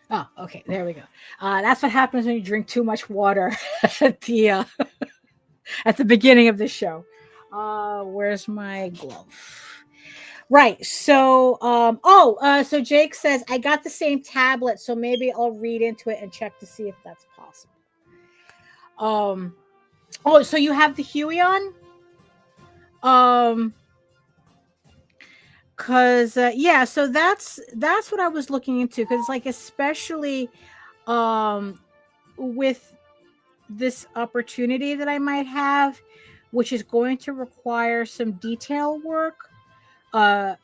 Oh, okay. There we go. That's what happens when you drink too much water at the beginning of the show. Where's my glove? Right. So, so Jake says I got the same tablet, so maybe I'll read into it and check to see if that's possible. So you have the Huion? Cause yeah, so that's what I was looking into. Cause like especially um with this opportunity that I might have, which is going to require some detail work. Uh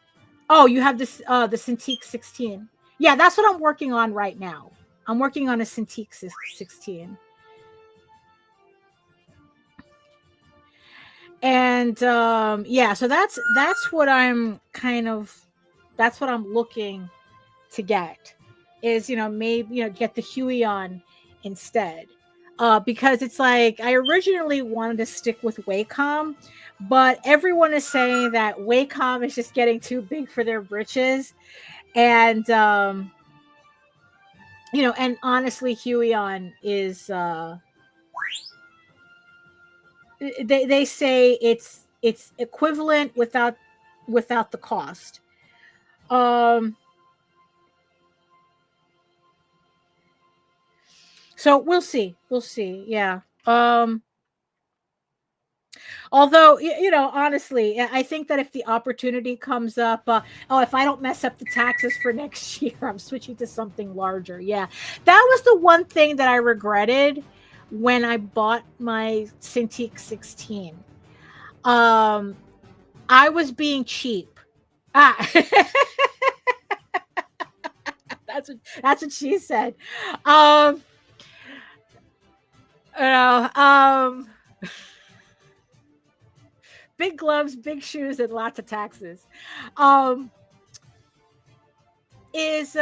oh, you have this the Cintiq 16. Yeah, that's what I'm working on right now. I'm working on a Cintiq 16. And yeah, so that's what I'm kind of that's what I'm looking to get is, maybe, get the Huey on instead. Because it's like I originally wanted to stick with Wacom, but everyone is saying that Wacom is just getting too big for their britches. And and honestly, Huey on is they say it's equivalent without the cost. Um so we'll see. We'll see. Yeah. Although, honestly, I think that if the opportunity comes up, if I don't mess up the taxes for next year, I'm switching to something larger. Yeah. That was the one thing that I regretted when I bought my Cintiq 16. I was being cheap. Ah, that's what she said. Um, you know, big gloves, big shoes, and lots of taxes. Um, is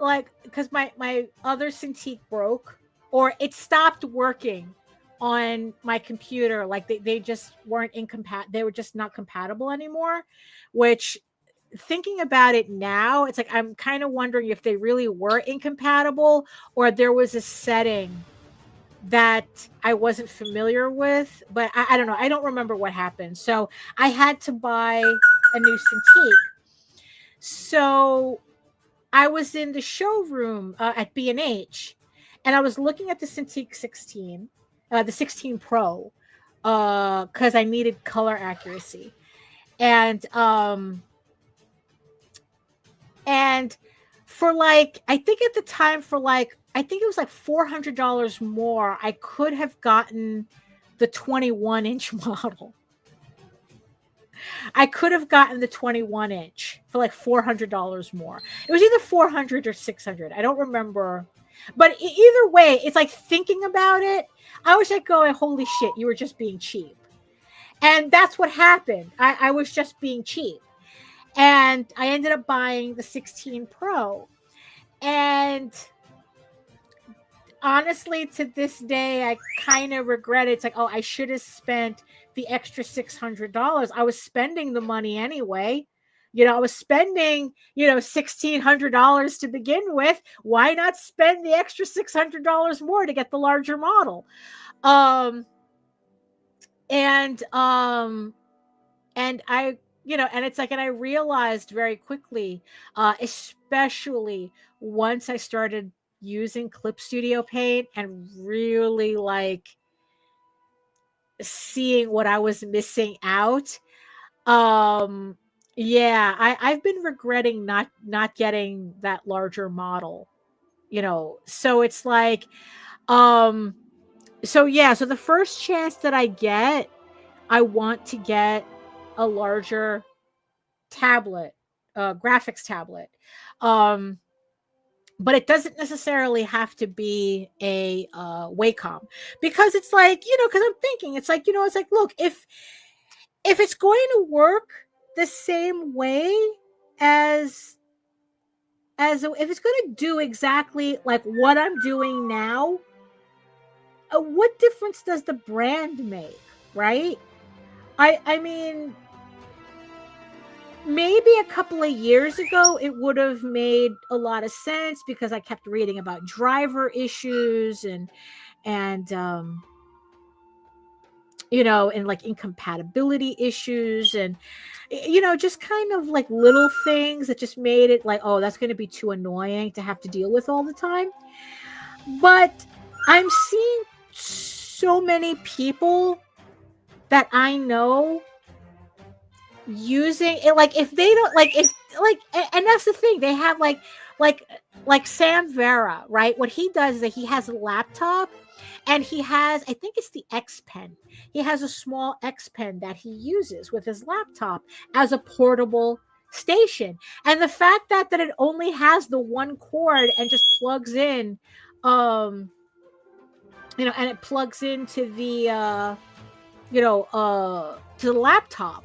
like because my other Cintiq broke or it stopped working on my computer. Like they just weren't they were just not compatible anymore, which thinking about it now, it's like I'm kind of wondering if they really were incompatible or there was a setting that I wasn't familiar with. But I don't know. I don't remember what happened. So I had to buy a new Cintiq. So I was in the showroom at B&H and I was looking at the Cintiq 16, the 16 Pro, because I needed color accuracy. And for like, I think at the time for like, I think it was like $400 more, I could have gotten the 21-inch model. I could have gotten the 21-inch for like $400 more. It was either 400 or 600. I don't remember. But either way, it's like thinking about it, I was like going, holy shit, you were just being cheap. And that's what happened. I was just being cheap. And I ended up buying the 16 Pro. And honestly, to this day, I kind of regret it. It's like, oh, I should have spent the extra $600. I was spending the money anyway. I was spending, $1,600 to begin with. Why not spend the extra $600 more to get the larger model? And I, and it's like, and I realized very quickly, especially once I started using Clip Studio Paint and really like seeing what I was missing out. Yeah, I've been regretting not getting that larger model, so it's like, so yeah, so the first chance that I get, I want to get a larger tablet, graphics tablet. But it doesn't necessarily have to be a Wacom, because it's like, because I'm thinking, it's like, it's like, look, if it's going to work the same way as if it's going to do exactly like what I'm doing now, what difference does the brand make, right? I mean, maybe a couple of years ago it would have made a lot of sense because I kept reading about driver issues and and like incompatibility issues and just kind of like little things that just made it like, oh, that's going to be too annoying to have to deal with all the time. But I'm seeing so many people that I know using it, like if they don't like if like and that's the thing, they have like Sam Vera, right? What he does is that he has a laptop and he has, I think it's the X Pen. He has a small X Pen that he uses with his laptop as a portable station. And the fact that it only has the one cord and just plugs in, and it plugs into the to the laptop,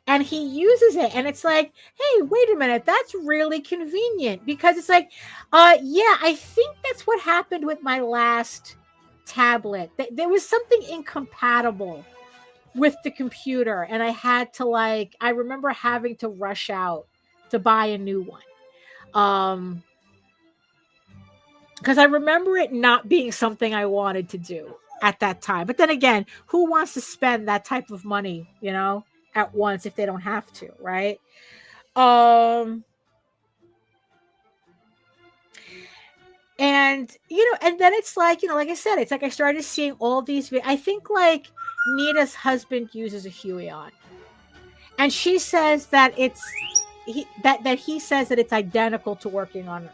and he uses it, and it's like, hey, wait a minute, that's really convenient, because it's like, yeah, I think that's what happened with my last tablet. There was something incompatible with the computer, and I had to I remember having to rush out to buy a new one, because I remember it not being something I wanted to do at that time. But then again, who wants to spend that type of money, at once if they don't have to, right? And and then it's like, like I said, it's like I started seeing all these I think like Nita's husband uses a Huion, and she says that he says that it's identical to working on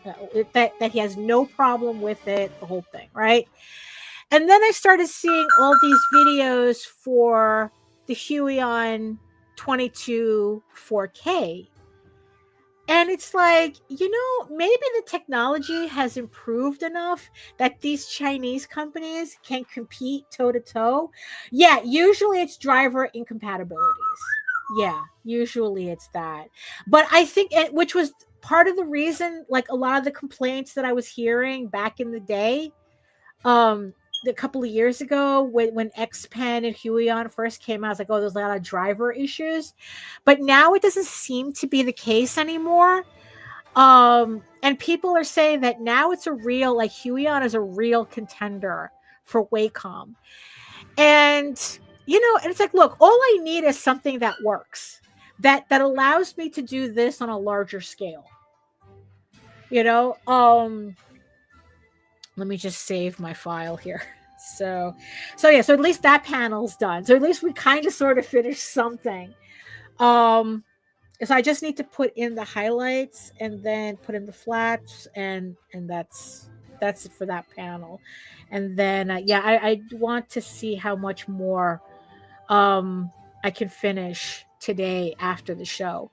that he has no problem with it, the whole thing, right? And then I started seeing all these videos for the Huion 22 4K. And it's like, maybe the technology has improved enough that these Chinese companies can compete toe to toe. Yeah, usually it's driver incompatibilities. Yeah, usually it's that. But I think, which was part of the reason, like a lot of the complaints that I was hearing back in the day, a couple of years ago when X Pen and Huion first came out, I was like, oh, there's a lot of driver issues. But now it doesn't seem to be the case anymore. And people are saying that now it's a real, like Huion is a real contender for Wacom. And, and it's like, look, all I need is something that works, that allows me to do this on a larger scale. Let me just save my file here. So at least that panel's done. So at least we kind of sort of finished something. So I just need to put in the highlights and then put in the flats, and that's it for that panel. And then I want to see how much more I can finish today after the show.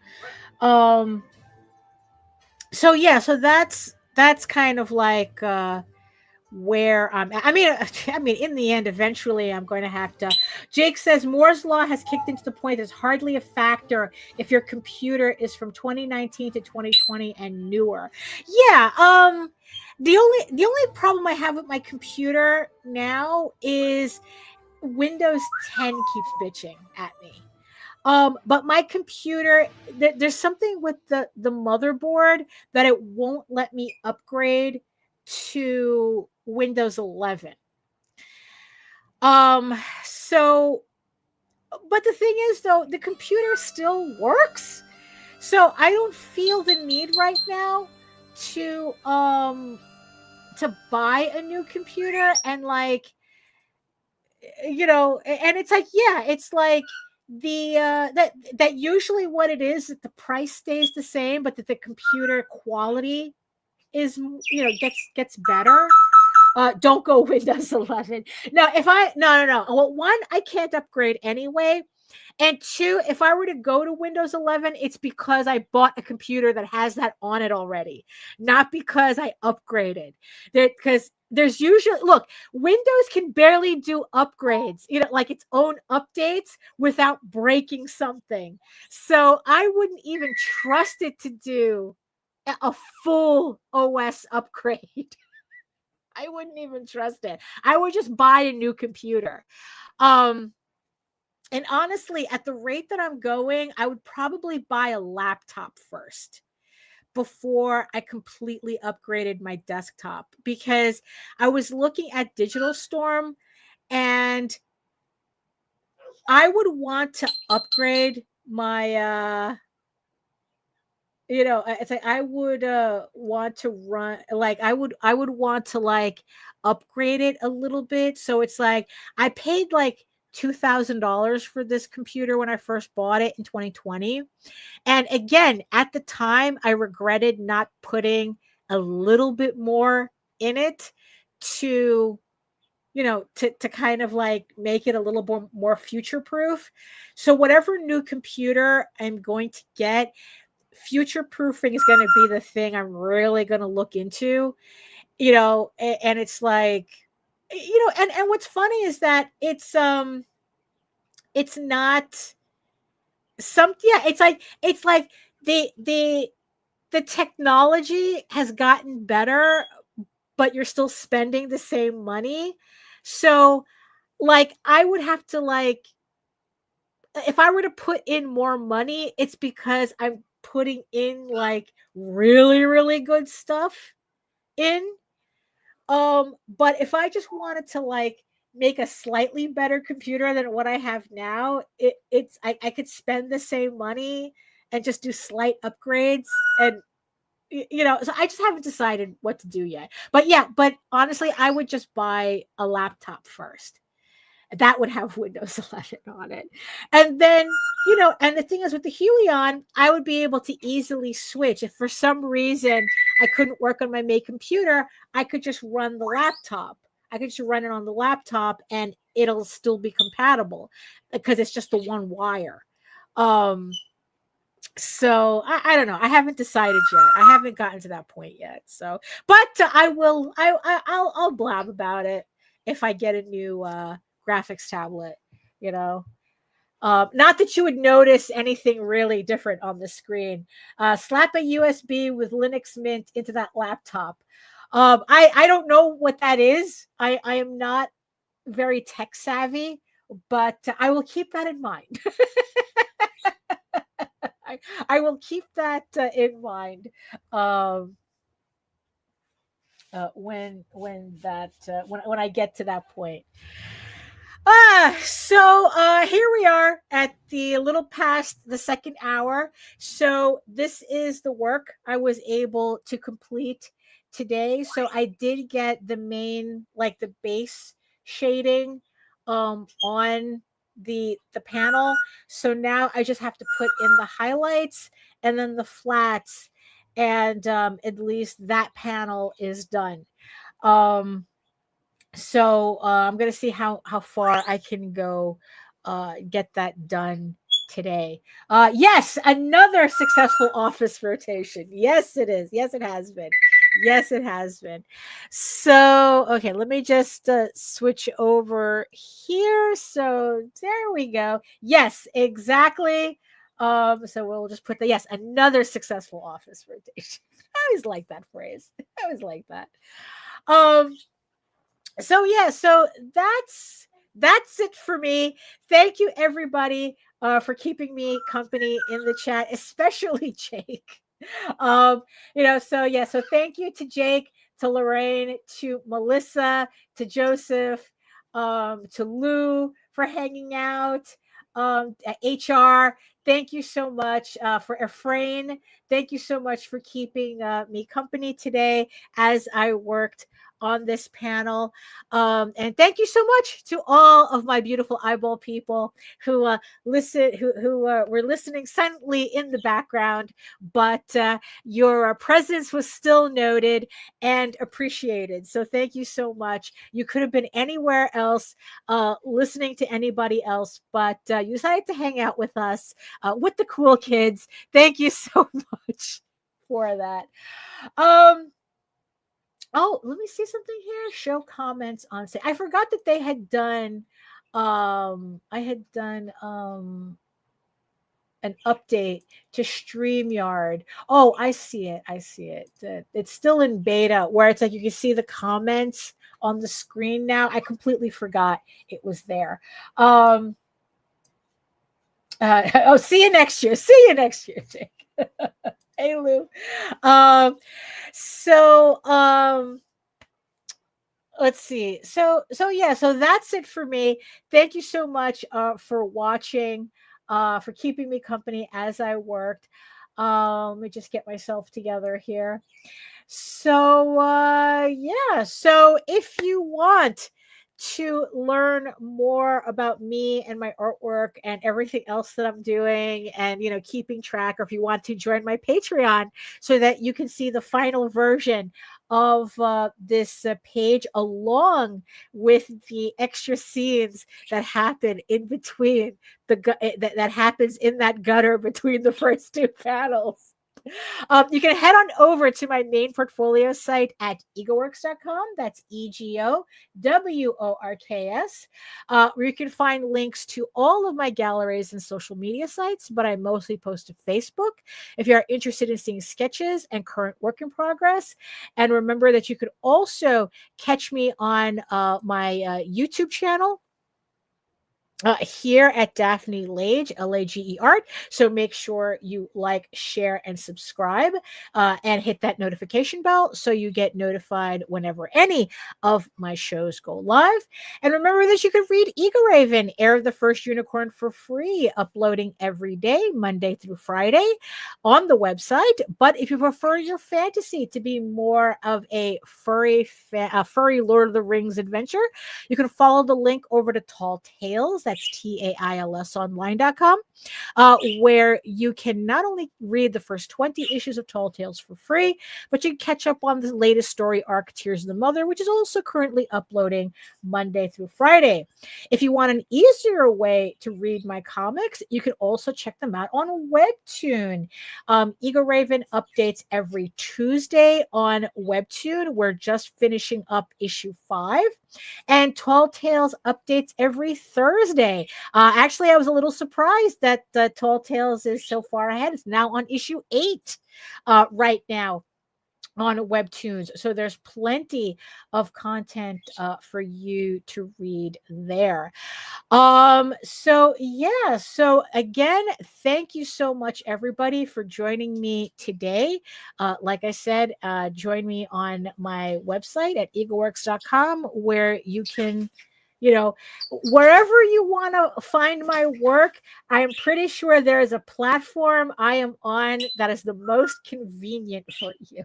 So that's kind of like where I'm at. I mean, in the end, eventually I'm going to have to. Jake says Moore's law has kicked into the point there's hardly a factor if your computer is from 2019 to 2020 and newer. Yeah. The only problem I have with my computer now is Windows 10 keeps bitching at me. But my computer, there's something with the motherboard that it won't let me upgrade to Windows 11. So, but the thing is, though, the computer still works. So I don't feel the need right now to buy a new computer, and and it's like, yeah, it's like that usually what it is, that the price stays the same, but that the computer quality is, gets better. Don't go Windows 11. No, no. Well, one, I can't upgrade anyway. And two, if I were to go to Windows 11, it's because I bought a computer that has that on it already, not because I upgraded. Because there's usually, look, Windows can barely do upgrades, like its own updates without breaking something. So I wouldn't even trust it to do a full OS upgrade. I wouldn't even trust it. I would just buy a new computer. And honestly, at the rate that I'm going, I would probably buy a laptop first before I completely upgraded my desktop, because I was looking at Digital Storm, and I would want to upgrade my it's like I would want to run, like I would want to like upgrade it a little bit. So it's like I paid like $2,000 for this computer when I first bought it in 2020. And again, at the time, I regretted not putting a little bit more in it to, to kind of like make it a little more future proof. So whatever new computer I'm going to get, future proofing is going to be the thing I'm really going to look into, and it's like, and what's funny is that it's not it's like the technology has gotten better, but you're still spending the same money. So like I would have to like, if I were to put in more money, it's because I'm putting in like really, really good stuff in. But if I just wanted to like make a slightly better computer than what I have now, I could spend the same money and just do slight upgrades. And so I just haven't decided what to do yet. But yeah, but honestly, I would just buy a laptop first that would have Windows 11 on it. And then, and the thing is with the Helion, I would be able to easily switch. If for some reason I couldn't work on my main computer, I could just run the laptop. I could just run it on the laptop and it'll still be compatible because it's just the one wire. So I don't know. I haven't decided yet. I haven't gotten to that point yet. So, but I'll blab about it if I get a new graphics tablet, not that you would notice anything really different on the screen. Slap a USB with Linux Mint into that laptop. I don't know what that is. I am not very tech savvy, but I will keep that in mind. I will keep that in mind when I get to that point. So here we are at the little past the second hour. So this is the work I was able to complete today. So I did get the main, like the base shading on the panel. So now I just have to put in the highlights and then the flats, and at least that panel is done. So I'm going to see how far I can go get that done today. Yes, another successful office rotation. Yes, it is. Yes, it has been. Yes, it has been. So, okay, let me just switch over here. So there we go. Yes, exactly. So we'll just put yes, another successful office rotation. I always like that phrase. I always like that. So yeah, so that's it for me. Thank you everybody for keeping me company in the chat, especially Jake. So yeah, so thank you to Jake, to Lorraine, to Melissa, to Joseph, to Lou for hanging out, at HR. Thank you so much for Efrain. Thank you so much for keeping me company today as I worked on this panel. And thank you so much to all of my beautiful eyeball people who were listening silently in the background, but your presence was still noted and appreciated. So thank you so much. You could have been anywhere else listening to anybody else, but you decided to hang out with us, with the cool kids. Thank you so much for that. Oh, let me see something here. Show comments on say. I forgot that they had done an update to StreamYard. Oh, I see it. It's still in beta where it's like you can see the comments on the screen now. I completely forgot it was there. See you next year. See you next year, Jake. Hey, Lou. Let's see. So yeah, so that's it for me. Thank you so much for watching, for keeping me company as I worked. Let me just get myself together here. So yeah, so if you want to learn more about me and my artwork and everything else that I'm doing and, keeping track, or if you want to join my Patreon so that you can see the final version of this page along with the extra scenes that happen in between that happens in that gutter between the first two panels. You can head on over to my main portfolio site at egoworks.com. That's EGOWORKS, where you can find links to all of my galleries and social media sites, but I mostly post to Facebook if you are interested in seeing sketches and current work in progress. And remember that you could also catch me on my YouTube channel. Here at Daphne Lage, Lage Art. So make sure you like, share, and subscribe, and hit that notification bell so you get notified whenever any of my shows go live. And remember that you can read EGORAVEN, Heir of the First Unicorn, for free, uploading every day, Monday through Friday, on the website. But if you prefer your fantasy to be more of a furry Lord of the Rings adventure, you can follow the link over to Tall Tales. That's TAILSonline.com, where you can not only read the first 20 issues of Tall Tales for free, but you can catch up on the latest story arc, Tears of the Mother, which is also currently uploading Monday through Friday. If you want an easier way to read my comics, you can also check them out on Webtoon. EGORAVEN updates every Tuesday on Webtoon. We're just finishing up issue 5. And Tall Tales updates every Thursday. Actually, I was a little surprised that Tall Tales is so far ahead. It's now on issue 8 right now on Webtoons. So there's plenty of content for you to read there. So again, thank you so much, everybody, for joining me today. Like I said, join me on my website at egoworks.com, where you can, wherever you want to find my work, I am pretty sure there is a platform I am on that is the most convenient for you.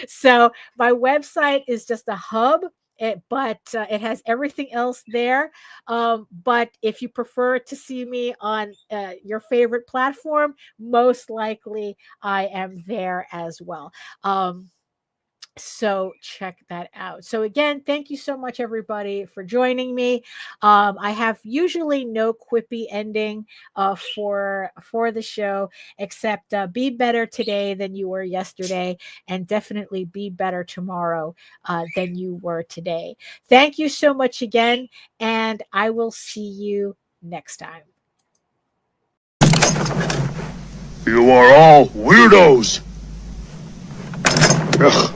So my website is just a hub, but it has everything else there. But if you prefer to see me on your favorite platform, most likely I am there as well. So check that out. So again, thank you so much, everybody, for joining me. I have usually no quippy ending for the show, except be better today than you were yesterday, and definitely be better tomorrow than you were today. Thank you so much again, and I will see you next time. You are all weirdos. Ugh.